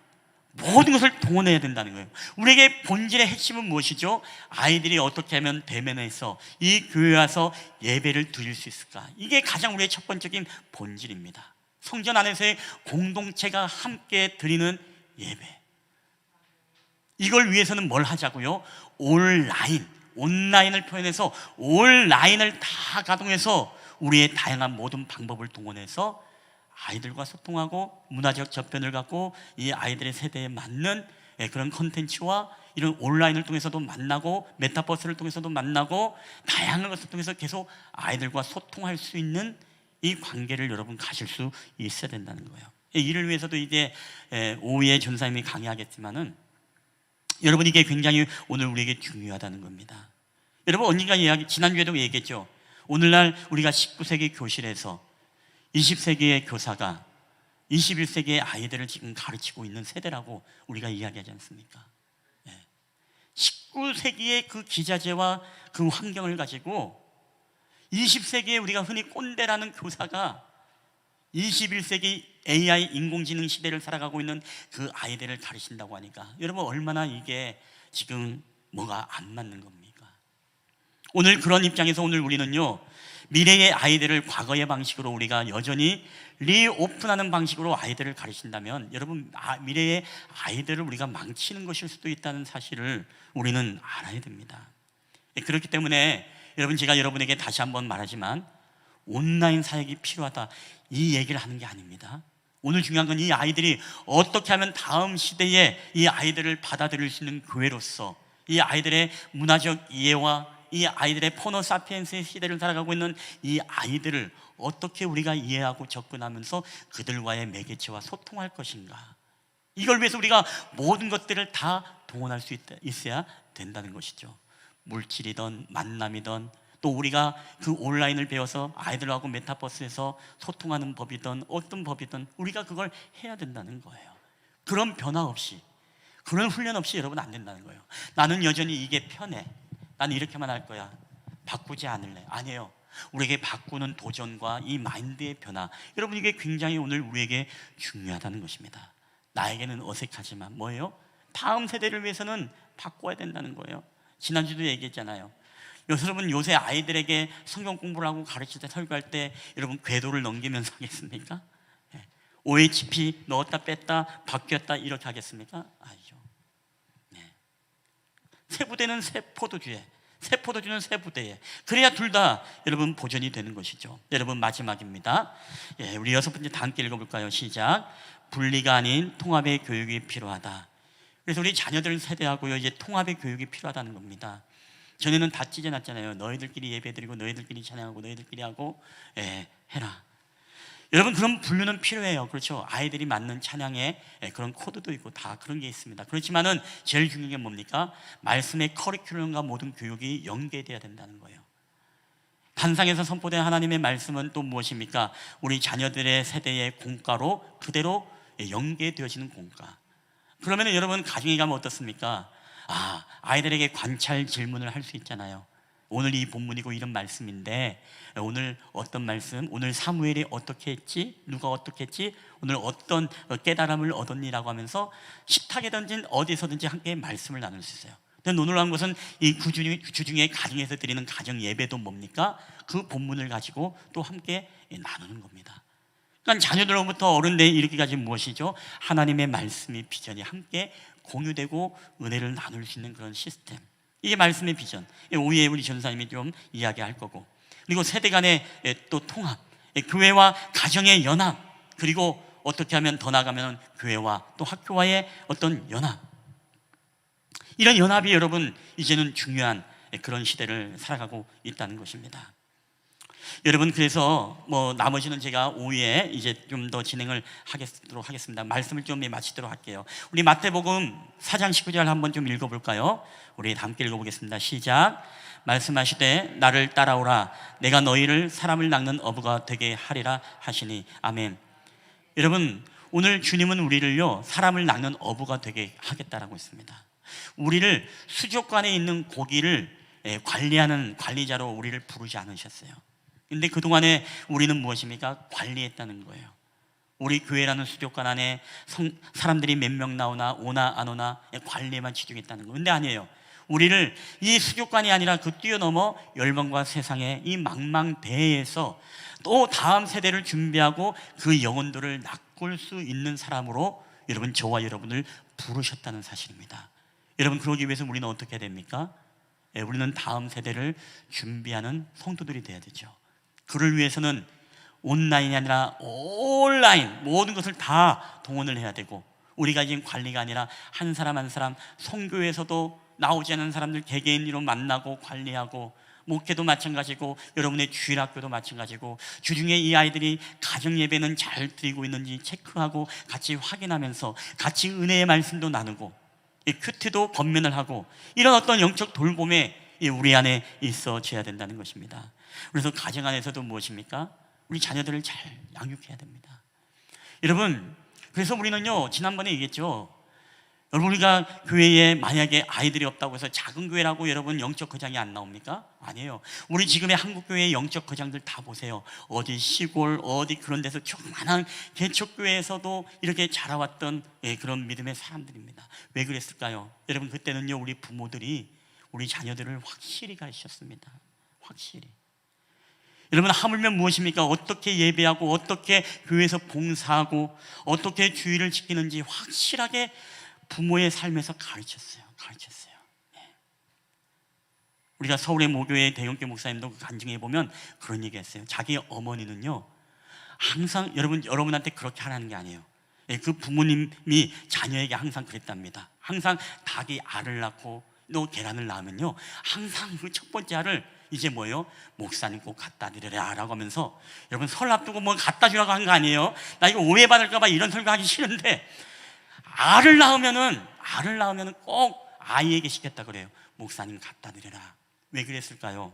모든 것을 동원해야 된다는 거예요. 우리에게 본질의 핵심은 무엇이죠? 아이들이 어떻게 하면 대면해서 이 교회에 와서 예배를 드릴 수 있을까? 이게 가장 우리의 첫 번째적인 본질입니다. 성전 안에서의 공동체가 함께 드리는 예배, 이걸 위해서는 뭘 하자고요? 온라인을 표현해서 온라인을 다 가동해서 우리의 다양한 모든 방법을 동원해서 아이들과 소통하고 문화적 접변을 갖고 이 아이들의 세대에 맞는 그런 콘텐츠와 이런 온라인을 통해서도 만나고 메타버스를 통해서도 만나고 다양한 것을 통해서 계속 아이들과 소통할 수 있는 이 관계를 여러분 가질 수 있어야 된다는 거예요. 이를 위해서도 이제 오후에 전사님이 강의하겠지만은 여러분 이게 굉장히 오늘 우리에게 중요하다는 겁니다. 여러분 언젠가 지난주에도 얘기했죠. 오늘날 우리가 19세기 교실에서 20세기의 교사가 21세기의 아이들을 지금 가르치고 있는 세대라고 우리가 이야기하지 않습니까? 19세기의 그 기자재와 그 환경을 가지고 20세기에 우리가 흔히 꼰대라는 교사가 21세기 AI 인공지능 시대를 살아가고 있는 그 아이들을 가르친다고 하니까 여러분 얼마나 이게 지금 뭐가 안 맞는 겁니까? 오늘 그런 입장에서 오늘 우리는요 미래의 아이들을 과거의 방식으로 우리가 여전히 리오픈하는 방식으로 아이들을 가르친다면 여러분 미래의 아이들을 우리가 망치는 것일 수도 있다는 사실을 우리는 알아야 됩니다. 그렇기 때문에 여러분 제가 여러분에게 다시 한번 말하지만 온라인 사역이 필요하다, 이 얘기를 하는 게 아닙니다. 오늘 중요한 건 이 아이들이 어떻게 하면 다음 시대에 이 아이들을 받아들일 수 있는 교회로서 이 아이들의 문화적 이해와 이 아이들의 포너 사피엔스의 시대를 살아가고 있는 이 아이들을 어떻게 우리가 이해하고 접근하면서 그들과의 매개체와 소통할 것인가, 이걸 위해서 우리가 모든 것들을 다 동원할 수 있어야 된다는 것이죠. 물질이든 만남이든 또 우리가 그 온라인을 배워서 아이들하고 메타버스에서 소통하는 법이든 어떤 법이든 우리가 그걸 해야 된다는 거예요. 그런 변화 없이, 그런 훈련 없이 여러분 안 된다는 거예요. 나는 여전히 이게 편해, 나는 이렇게만 할 거야, 바꾸지 않을래. 아니에요. 우리에게 바꾸는 도전과 이 마인드의 변화, 여러분 이게 굉장히 오늘 우리에게 중요하다는 것입니다. 나에게는 어색하지만 뭐예요? 다음 세대를 위해서는 바꿔야 된다는 거예요. 지난주도 얘기했잖아요. 여러분 요새 아이들에게 성경 공부를 하고 가르칠 때, 설교할 때 여러분 궤도를 넘기면서 하겠습니까? OHP 넣었다 뺐다 바뀌었다 이렇게 하겠습니까? 아니죠. 새 부대는 새 포도주에, 새 포도주는 새 부대에, 그래야 둘 다 여러분 보존이 되는 것이죠. 여러분 마지막입니다. 우리 6번째 다 함께 읽어볼까요? 시작. 분리가 아닌 통합의 교육이 필요하다. 그래서 우리 자녀들 세대하고요, 이제 통합의 교육이 필요하다는 겁니다. 전에는 다 찢어놨잖아요. 너희들끼리 예배드리고 너희들끼리 찬양하고 너희들끼리 하고 해라. 여러분 그런 분류는 필요해요. 그렇죠? 아이들이 맞는 찬양의 그런 코드도 있고 다 그런 게 있습니다. 그렇지만은 제일 중요한 게 뭡니까? 말씀의 커리큘럼과 모든 교육이 연계돼야 된다는 거예요. 단상에서 선포된 하나님의 말씀은 또 무엇입니까? 우리 자녀들의 세대의 공과로 그대로 연계되어지는 공과. 그러면 여러분 가정에 가면 어떻습니까? 아이들에게 관찰 질문을 할 수 있잖아요. 오늘 이 본문이고 이런 말씀인데 오늘 어떤 말씀, 오늘 사무엘이 어떻게 했지, 누가 어떻게 했지, 오늘 어떤 깨달음을 얻었니라고 하면서 식탁에든지 어디서든지 함께 말씀을 나눌 수 있어요. 근데 놀라운 것은 이 주중에 가정에서 드리는 가정 예배도 뭡니까? 그 본문을 가지고 또 함께 나누는 겁니다. 그러니까 자녀들로부터 어른들 이르기까지 무엇이죠? 하나님의 말씀이 비전이 함께 공유되고 은혜를 나눌 수 있는 그런 시스템, 이게 말씀의 비전. 오후에 우리 전사님이 좀 이야기할 거고, 그리고 세대 간의 또 통합, 교회와 가정의 연합, 그리고 어떻게 하면 더 나아가면 교회와 또 학교와의 어떤 연합, 이런 연합이 여러분 이제는 중요한 그런 시대를 살아가고 있다는 것입니다. 여러분 그래서 나머지는 제가 오후에 이제 좀 더 진행을 하도록 하겠습니다. 말씀을 좀 마치도록 할게요. 우리 마태복음 4장 19절 한번 좀 읽어볼까요? 우리 함께 읽어보겠습니다. 시작. 말씀하시되 나를 따라오라, 내가 너희를 사람을 낚는 어부가 되게 하리라 하시니. 아멘. 여러분 오늘 주님은 우리를요 사람을 낚는 어부가 되게 하겠다라고 했습니다. 우리를 수족관에 있는 고기를 관리하는 관리자로 우리를 부르지 않으셨어요. 근데 그동안에 우리는 무엇입니까? 관리했다는 거예요. 우리 교회라는 수족관 안에 사람들이 몇 명 나오나 오나 안 오나 관리에만 치중했다는 거예요. 근데 아니에요. 우리를 이 수족관이 아니라 그 뛰어넘어 열방과 세상의 이 망망대해에서 또 다음 세대를 준비하고 그 영혼들을 낚을 수 있는 사람으로 여러분 저와 여러분을 부르셨다는 사실입니다. 여러분 그러기 위해서 우리는 어떻게 해야 됩니까? 우리는 다음 세대를 준비하는 성도들이 돼야 되죠. 그를 위해서는 온라인이 아니라 온라인 모든 것을 다 동원을 해야 되고, 우리가 지금 관리가 아니라 한 사람 한 사람, 성교에서도 나오지 않은 사람들 개개인으로 만나고 관리하고, 목회도 마찬가지고 여러분의 주일학교도 마찬가지고, 주중에 이 아이들이 가정 예배는 잘 드리고 있는지 체크하고 같이 확인하면서 같이 은혜의 말씀도 나누고 큐티도 건면을 하고, 이런 어떤 영적 돌봄에 우리 안에 있어져야 된다는 것입니다. 그래서 가정 안에서도 무엇입니까? 우리 자녀들을 잘 양육해야 됩니다. 여러분 그래서 우리는요 지난번에 얘기했죠. 여러분 우리가 교회에 만약에 아이들이 없다고 해서 작은 교회라고 여러분 영적 거장이 안 나옵니까? 아니에요. 우리 지금의 한국교회의 영적 거장들 다 보세요. 어디 시골 어디 그런 데서 조그만한 개척교회에서도 이렇게 자라왔던 그런 믿음의 사람들입니다. 왜 그랬을까요? 여러분 그때는요 우리 부모들이 우리 자녀들을 확실히 가르쳤습니다. 확실히. 여러분 하물며 무엇입니까? 어떻게 예배하고 어떻게 교회에서 봉사하고 어떻게 주의를 지키는지 확실하게 부모의 삶에서 가르쳤어요. 우리가 서울의 모교회 대형교 목사님도 간증해 보면 그런 얘기했어요. 자기 어머니는요, 항상 여러분한테 그렇게 하라는 게 아니에요. 그 부모님이 자녀에게 항상 그랬답니다. 항상 닭이 알을 낳고 또 계란을 낳으면요, 항상 그 첫 번째 알을 이제 뭐예요? 목사님 꼭 갖다 드려라 라고 하면서, 여러분 설 앞두고 뭐 갖다 주라고 한 거 아니에요? 나 이거 오해받을까 봐 이런 설교하기 싫은데, 알을 낳으면은 꼭 아이에게 시켰다 그래요. 목사님 갖다 드려라. 왜 그랬을까요?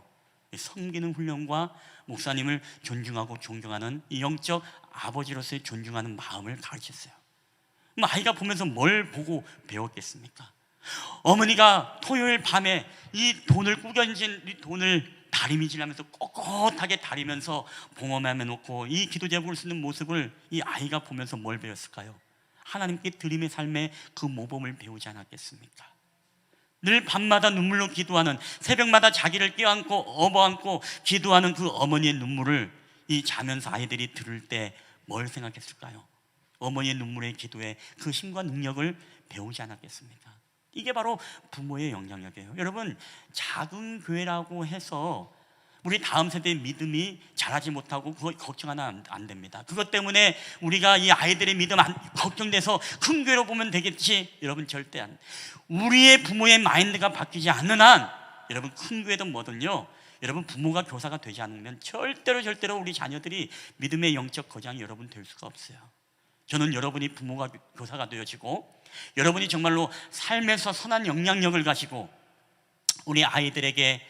섬기는 훈련과 목사님을 존중하고 존경하는 이 영적 아버지로서의 존중하는 마음을 가르쳤어요. 그럼 아이가 보면서 뭘 보고 배웠겠습니까? 어머니가 토요일 밤에 이 돈을 구겨진 이 돈을 다리미질하면서 꼿꼿하게 다리면서 봉헌함에 놓고 이 기도 제목을 쓰는 모습을 이 아이가 보면서 뭘 배웠을까요? 하나님께 드림의 삶의 그 모범을 배우지 않았겠습니까? 늘 밤마다 눈물로 기도하는, 새벽마다 자기를 껴안고 업어안고 기도하는 그 어머니의 눈물을 이 자면서 아이들이 들을 때 뭘 생각했을까요? 어머니의 눈물의 기도에 그 힘과 능력을 배우지 않았겠습니까? 이게 바로 부모의 영향력이에요. 여러분, 작은 교회라고 해서 우리 다음 세대의 믿음이 자라지 못하고 그거 걱정하면 안 됩니다. 그것 때문에 우리가 이 아이들의 믿음 걱정돼서 큰 교회로 보면 되겠지. 여러분, 절대 안. 우리의 부모의 마인드가 바뀌지 않는 한, 여러분 큰 교회든 뭐든요, 여러분 부모가 교사가 되지 않으면 절대로 우리 자녀들이 믿음의 영적 거장이 여러분 될 수가 없어요. 저는 여러분이 부모가 교사가 되어지고, 여러분이 정말로 삶에서 선한 영향력을 가지고 우리 아이들에게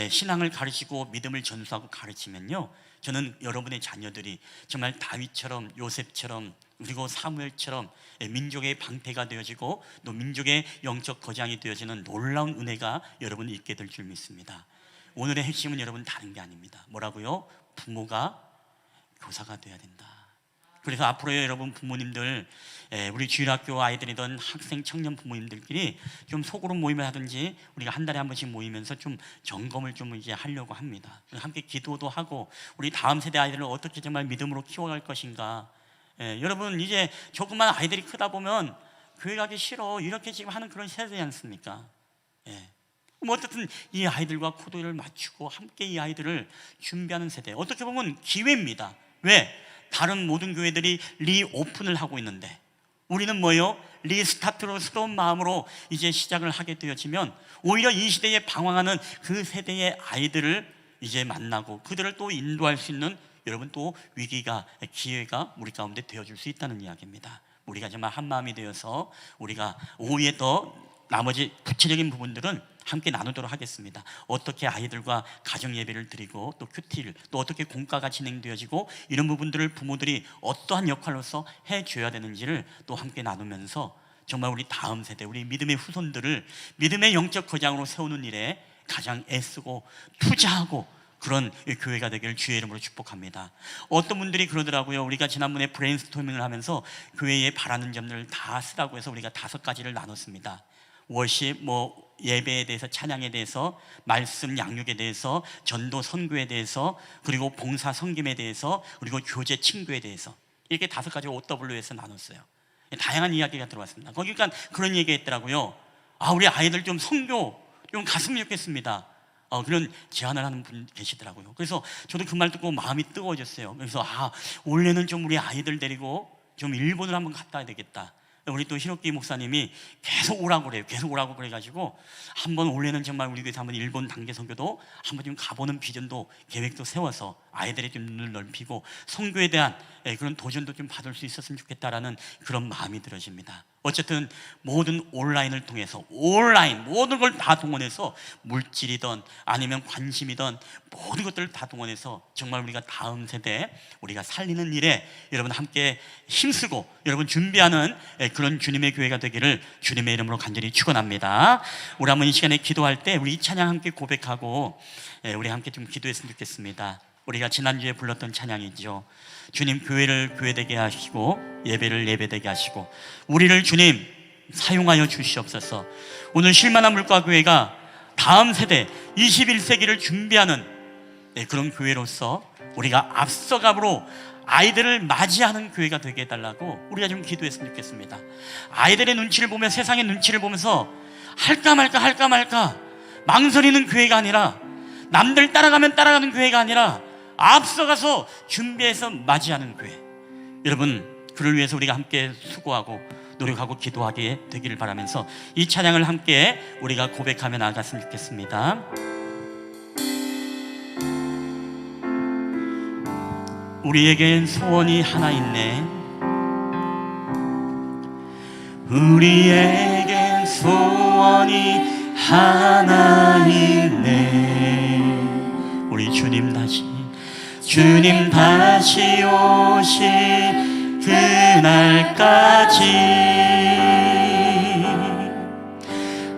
신앙을 가르치고 믿음을 전수하고 가르치면요, 저는 여러분의 자녀들이 정말 다윗처럼, 요셉처럼, 그리고 사무엘처럼 민족의 방패가 되어지고 또 민족의 영적 거장이 되어지는 놀라운 은혜가 여러분이 있게 될 줄 믿습니다. 오늘의 핵심은 여러분 다른 게 아닙니다. 뭐라고요? 부모가 교사가 되어야 된다. 그래서 앞으로 여러분 부모님들, 우리 주일학교 아이들이든 학생 청년 부모님들끼리 좀 소그룹 모임을 하든지 우리가 한 달에 한 번씩 모이면서 좀 점검을 좀 이제 하려고 합니다. 함께 기도도 하고 우리 다음 세대 아이들을 어떻게 정말 믿음으로 키워갈 것인가. 여러분, 이제 조금만 아이들이 크다 보면 교회 가기 싫어 이렇게 지금 하는 그런 세대지 않습니까? 뭐 어쨌든 이 아이들과 코드를 맞추고 함께 이 아이들을 준비하는 세대, 어떻게 보면 기회입니다. 왜? 다른 모든 교회들이 리오픈을 하고 있는데 우리는 뭐예요? 리스타트로 새로운 마음으로 이제 시작을 하게 되어지면 오히려 이 시대에 방황하는 그 세대의 아이들을 이제 만나고 그들을 또 인도할 수 있는, 여러분 또 위기가, 기회가 우리 가운데 되어줄 수 있다는 이야기입니다. 우리가 정말 한 마음이 되어서 우리가 오후에 더 나머지 구체적인 부분들은 함께 나누도록 하겠습니다. 어떻게 아이들과 가정 예배를 드리고 또 큐티를, 또 어떻게 공과가 진행되어지고 이런 부분들을 부모들이 어떠한 역할로서 해줘야 되는지를 또 함께 나누면서 정말 우리 다음 세대, 우리 믿음의 후손들을 믿음의 영적 거장으로 세우는 일에 가장 애쓰고 투자하고 그런 교회가 되기를 주의 이름으로 축복합니다. 어떤 분들이 그러더라고요. 우리가 지난번에 브레인스토밍을 하면서 교회에 바라는 점들을 다 쓰라고 해서 우리가 5가지를 나눴습니다. 워십, 예배에 대해서, 찬양에 대해서, 말씀 양육에 대해서, 전도 선교에 대해서, 그리고 봉사 섬김에 대해서, 그리고 교제 친구에 대해서, 이렇게 5가지 OW에서 나눴어요. 다양한 이야기가 들어왔습니다. 거기가 그런 얘기 했더라고요. 우리 아이들 좀 선교 좀 갔으면 좋겠습니다. 그런 제안을 하는 분 계시더라고요. 그래서 저도 그 말 듣고 마음이 뜨거워졌어요. 그래서 올해는 좀 우리 아이들 데리고 좀 일본을 한번 갔다 와야 되겠다. 우리 또 히로키 목사님이 계속 오라고 그래요. 계속 오라고 그래가지고 한번 올해는 정말 우리 교회에서 한번 일본 단계 선교도 한번 좀 가보는 비전도, 계획도 세워서 아이들의 좀 눈을 넓히고 선교에 대한 그런 도전도 좀 받을 수 있었으면 좋겠다라는 그런 마음이 들어집니다. 어쨌든 모든 온라인을 통해서 모든 걸 다 동원해서 물질이든 아니면 관심이든 모든 것들을 다 동원해서 정말 우리가 다음 세대 우리가 살리는 일에 여러분 함께 힘쓰고 여러분 준비하는 그런 주님의 교회가 되기를 주님의 이름으로 간절히 축원합니다. 우리 한번 이 시간에 기도할 때 우리 이 찬양 함께 고백하고 우리 함께 좀 기도했으면 좋겠습니다. 우리가 지난주에 불렀던 찬양이죠. 주님, 교회를 교회되게 하시고 예배를 예배되게 하시고 우리를 주님 사용하여 주시옵소서. 오늘 실만한 물가교회가 다음 세대 21세기를 준비하는 그런 교회로서 우리가 앞서감으로 아이들을 맞이하는 교회가 되게 해달라고 우리가 좀 기도했으면 좋겠습니다. 아이들의 눈치를 보며, 세상의 눈치를 보면서 할까 말까 망설이는 교회가 아니라, 남들 따라가면 따라가는 교회가 아니라 앞서가서 준비해서 맞이하는 교회. 여러분, 그를 위해서 우리가 함께 수고하고 노력하고 기도하게 되기를 바라면서 이 찬양을 함께 우리가 고백하며 나아갔으면 좋겠습니다. 우리에겐 소원이 하나 있네. 우리에겐 소원이 하나 있네. 우리 주님 다시 오실 그날까지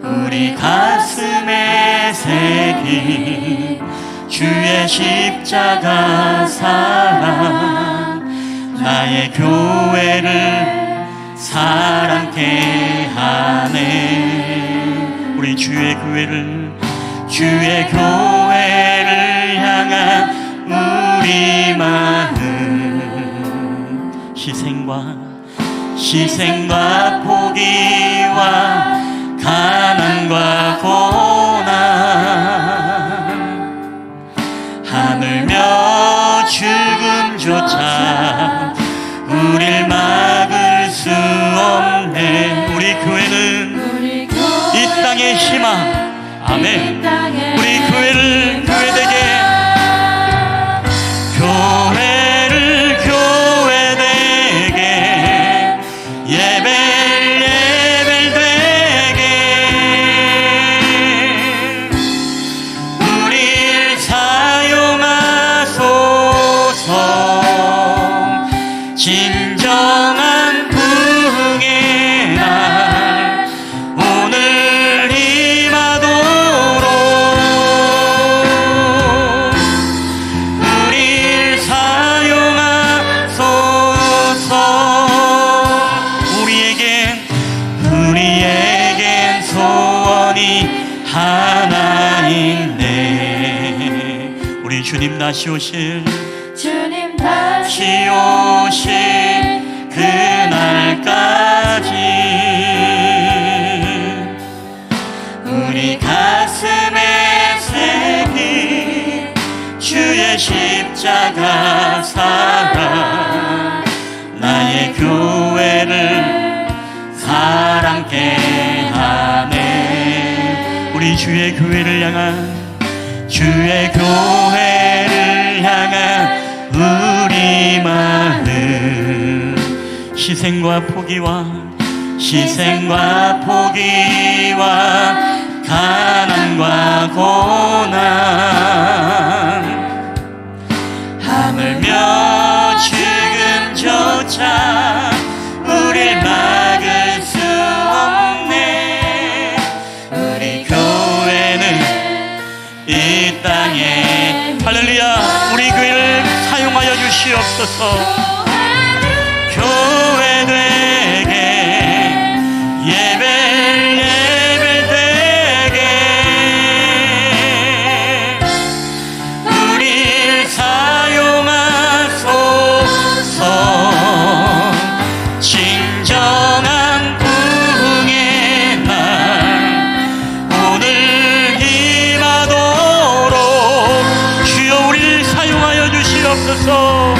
우리 가슴에 새긴 주의 십자가 사랑, 나의 교회를 사랑케 하네. 우리 주의 교회를 향한 우리 마음, 희생과 포기와 가난과 고난, 하늘며 죽음조차 우릴 막을 수 없네. 우리 교회는 이 땅의 희망. 아멘. 우리 교회되게, 교회되게, 예배되게, 우릴 사용하소서. 진정한 부흥의 날 오늘 임하도록 우릴 사용하소서. 우리에겐 소원이 하나 있네. 우리 주님 다시 오실 그날까지 우리 가슴에 새긴 주의 십자가 사랑, 나의 교회를 사랑케 하네. 우리 주의 교회를 향한 우리 마음, 희생과 포기와 가난과 고난, 하늘며 죽음조차 우릴 막을 수 없네. 우리 교회는 이 땅에, 할렐루야, 우리 교회를 사용하여 주시옵소서. 교회되게, 예배되게, 우릴 사용하소서. 진정한 부흥의 날 오늘 임하도록 주여 우릴 사용하여 주시옵소서.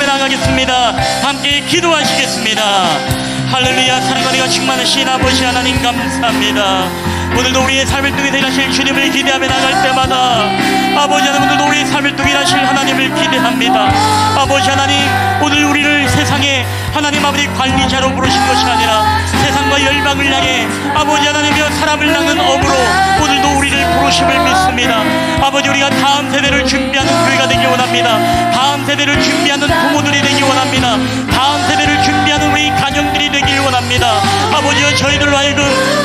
기대하며 나가겠습니다. 함께 기도하시겠습니다. 할렐루야. 사랑과 은혜가 충만하신 아버지 하나님 감사합니다. 오늘도 우리의 삶을 통해서 일하실 주님을 기대하며 나갈 때마다 아버지 하나님, 오늘도 우리의 삶을 통해 일하실 하나님을 기대합니다. 아버지 하나님, 오늘 우리를 세상에 하나님 아버지 관리자로 부르신 것이 아니라 세상과 열방을 향해 아버지 하나님이여 사람을 낳는 업으로 오늘도 우리를 부르심을 믿습니다. 아버지, 우리가 다음 세대를 준비하는 교회가 되기 원합니다. 다음 세대를 준비하는 부모들이 되기 원합니다. 다음 세대를 준비하는 우리 가정들이 되길 원합니다. 아버지여, 저희들로 하여금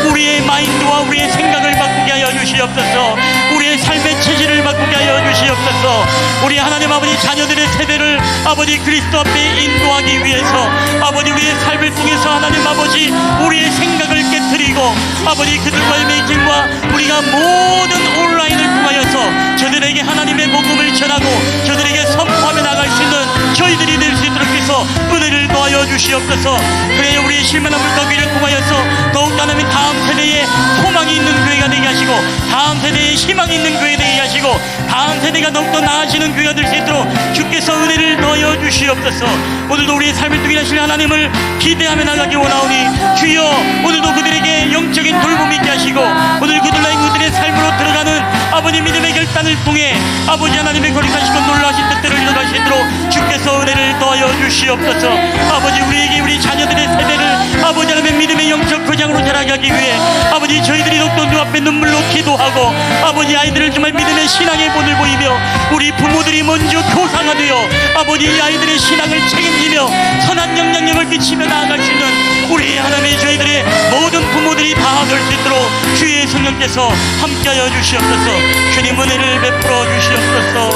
우리의 마인드와 우리의 생각을 바꾸게 하여 주시옵소서. 우리의 삶의 체질을 바꾸게 하여 주시옵소서. 우리 하나님 아버지 자녀들의 세대를 아버지 그리스도 앞에 인도하기 위해서 아버지 우리의 삶을 통해서 하나님 아버지 우리의 생각을 깨뜨리고 아버지 그들과의 미팅과 우리가 모든 온라인을 통하여서 저들에게 하나님의 복음을 전하고 저들에게 선포하며 나갈 수 있는 저희들이 될 수 있도록 해서 은혜를 더하여 주시옵소서. 그래 우리의 실만한 물고기를 통하여서 더욱 하나님 다음 세대에 소망이 있는 교회가 되게 하시고 다음 세대에 희망이 있는 교회 되게 하시고 다음 세대가 더욱더 나아지는 교회가 될 수 있도록 주께서 은혜를 더하여 주시옵소서. 오늘도 우리의 삶을 통해 하실 하나님을 기대하며 나가기 원하오니 주여, 오늘도 그들에게 영적인 돌봄이 있게 하시고 오늘 그들의 삶으로 들어가는 아버지 믿음의 결단을 통해 아버지 하나님의 거룩하시고 놀라신 뜻대로 이뤄갈 수 있도록 주께서 은혜를 더하여 주시옵소서. 아버지, 우리에게 우리 자녀들의 세대를 아버지 하나님의 믿음의 영적 거장으로 자라게 하기 위해 아버지 저희들이 더욱더 눈 앞에 눈물로 기도하고 아버지 아이들을 정말 믿음의 신앙의 본을 보이며 우리 부모들이 먼저 교사가 되어 아버지 이 아이들의 신앙을 책임지며 선한 영향력을 끼치며 나아갈 수 있는 우리 하나님의 저희들의 모든 부모들이 다 될 수 있도록 주의 성령께서 함께하여 주시옵소서. 주님 은혜를 베풀어 주시옵소서.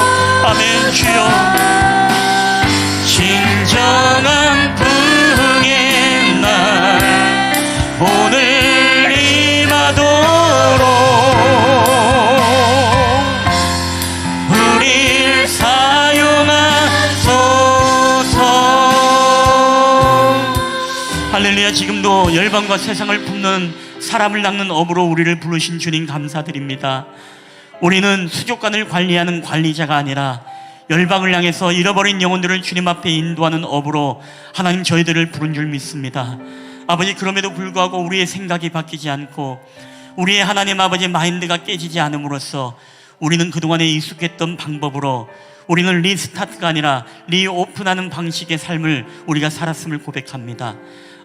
아멘. 주여, 진정한 부흥의 날 오늘 임하도록 우릴 사용하소서. 할렐루야. 지금도 열방과 세상을 품는 사람을 낚는 업으로 우리를 부르신 주님 감사드립니다. 우리는 수족관을 관리하는 관리자가 아니라 열방을 향해서 잃어버린 영혼들을 주님 앞에 인도하는 업으로 하나님 저희들을 부른 줄 믿습니다. 아버지, 그럼에도 불구하고 우리의 생각이 바뀌지 않고 우리의 하나님 아버지 마인드가 깨지지 않음으로써 우리는 그동안에 익숙했던 방법으로 우리는 리스타트가 아니라 리오픈하는 방식의 삶을 우리가 살았음을 고백합니다.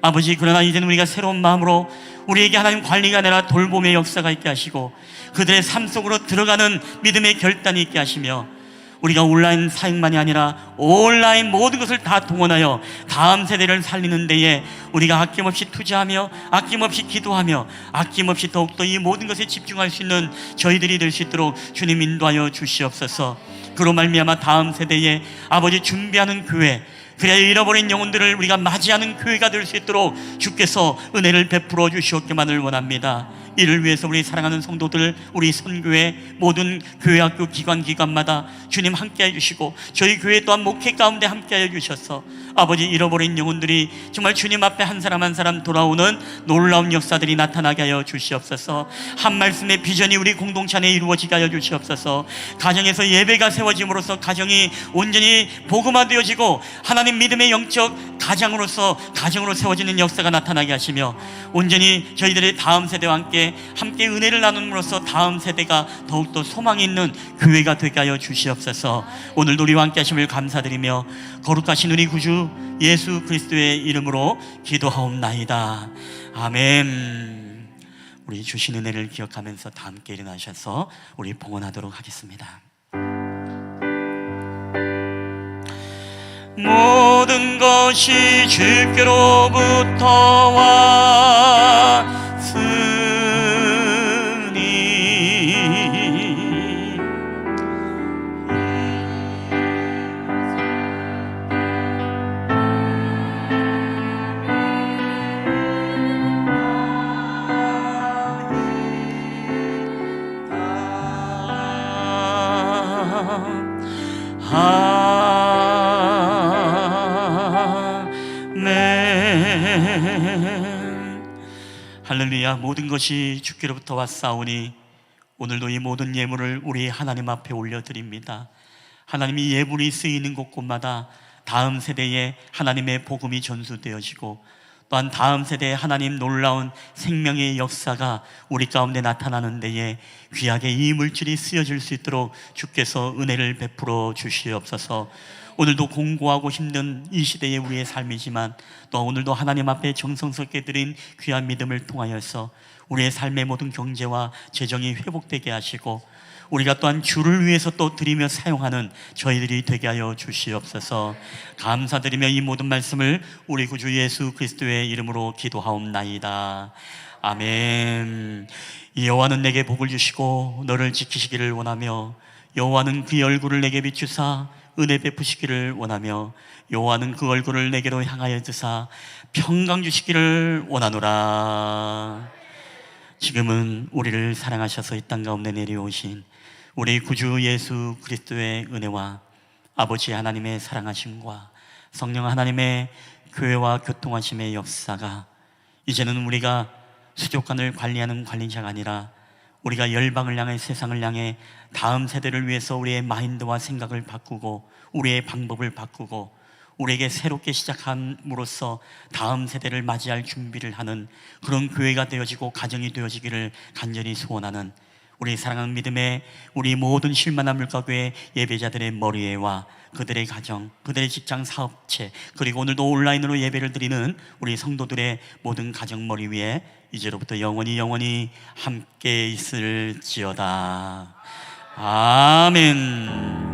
아버지, 그러나 이제는 우리가 새로운 마음으로 우리에게 하나님 관리가 아니라 돌봄의 역사가 있게 하시고 그들의 삶 속으로 들어가는 믿음의 결단이 있게 하시며 우리가 온라인 사역만이 아니라 온라인 모든 것을 다 동원하여 다음 세대를 살리는 데에 우리가 아낌없이 투자하며 아낌없이 기도하며 아낌없이 더욱더 이 모든 것에 집중할 수 있는 저희들이 될 수 있도록 주님 인도하여 주시옵소서. 그로 말미암아 다음 세대에 아버지 준비하는 교회, 그래야 잃어버린 영혼들을 우리가 맞이하는 교회가 될 수 있도록 주께서 은혜를 베풀어 주시옵기만을 원합니다. 이를 위해서 우리 사랑하는 성도들, 우리 선교회 모든 교회학교 기관마다 주님 함께해 주시고 저희 교회 또한 목회 가운데 함께해 주셔서 아버지 잃어버린 영혼들이 정말 주님 앞에 한 사람 한 사람 돌아오는 놀라운 역사들이 나타나게 하여 주시옵소서. 한 말씀의 비전이 우리 공동체 안에 이루어지게 하여 주시옵소서. 가정에서 예배가 세워짐으로써 가정이 온전히 복음화되어지고 하나님 믿음의 영적 가정으로 세워지는 역사가 나타나게 하시며 온전히 저희들의 다음 세대와 함께 은혜를 나눔으로써 다음 세대가 더욱더 소망이 있는 교회가 되게 하여 주시옵소서. 오늘도 우리와 함께 하심을 감사드리며 거룩하신 우리 구주 예수 그리스도의 이름으로 기도하옵나이다. 아멘. 우리 주신 은혜를 기억하면서 다 함께 일어나셔서 우리 봉헌하도록 하겠습니다. 모든 것이 주께로부터 왔으니 할렐루야. 모든 것이 주께로부터 왔사오니 오늘도 이 모든 예물을 우리 하나님 앞에 올려드립니다. 하나님이 예물이 쓰이는 곳곳마다 다음 세대에 하나님의 복음이 전수되어지고 또한 다음 세대에 하나님 놀라운 생명의 역사가 우리 가운데 나타나는 데에 귀하게 이 물질이 쓰여질 수 있도록 주께서 은혜를 베풀어 주시옵소서. 오늘도 공고하고 힘든 이 시대의 우리의 삶이지만 또 오늘도 하나님 앞에 정성스럽게 드린 귀한 믿음을 통하여서 우리의 삶의 모든 경제와 재정이 회복되게 하시고 우리가 또한 주를 위해서 또 드리며 사용하는 저희들이 되게 하여 주시옵소서. 감사드리며 이 모든 말씀을 우리 구주 예수 그리스도의 이름으로 기도하옵나이다. 아멘. 여호와는 내게 복을 주시고 너를 지키시기를 원하며 여호와는 그의 얼굴을 내게 비추사 은혜 베푸시기를 원하며 여호와는 그 얼굴을 내게로 향하여 드사 평강 주시기를 원하노라. 지금은 우리를 사랑하셔서 이 땅 가운데 내려오신 우리 구주 예수 그리스도의 은혜와 아버지 하나님의 사랑하심과 성령 하나님의 교회와 교통하심의 역사가 이제는 우리가 수족관을 관리하는 관리자가 아니라 우리가 열방을 향해 세상을 향해 다음 세대를 위해서 우리의 마인드와 생각을 바꾸고 우리의 방법을 바꾸고 우리에게 새롭게 시작함으로써 다음 세대를 맞이할 준비를 하는 그런 교회가 되어지고 가정이 되어지기를 간절히 소원하는 우리 사랑하는 믿음의 우리 모든 실만한 물가교회 예배자들의 머리에와 그들의 가정, 그들의 직장 사업체, 그리고 오늘도 온라인으로 예배를 드리는 우리 성도들의 모든 가정 머리 위에 이제로부터 영원히 함께 있을지어다. 아멘.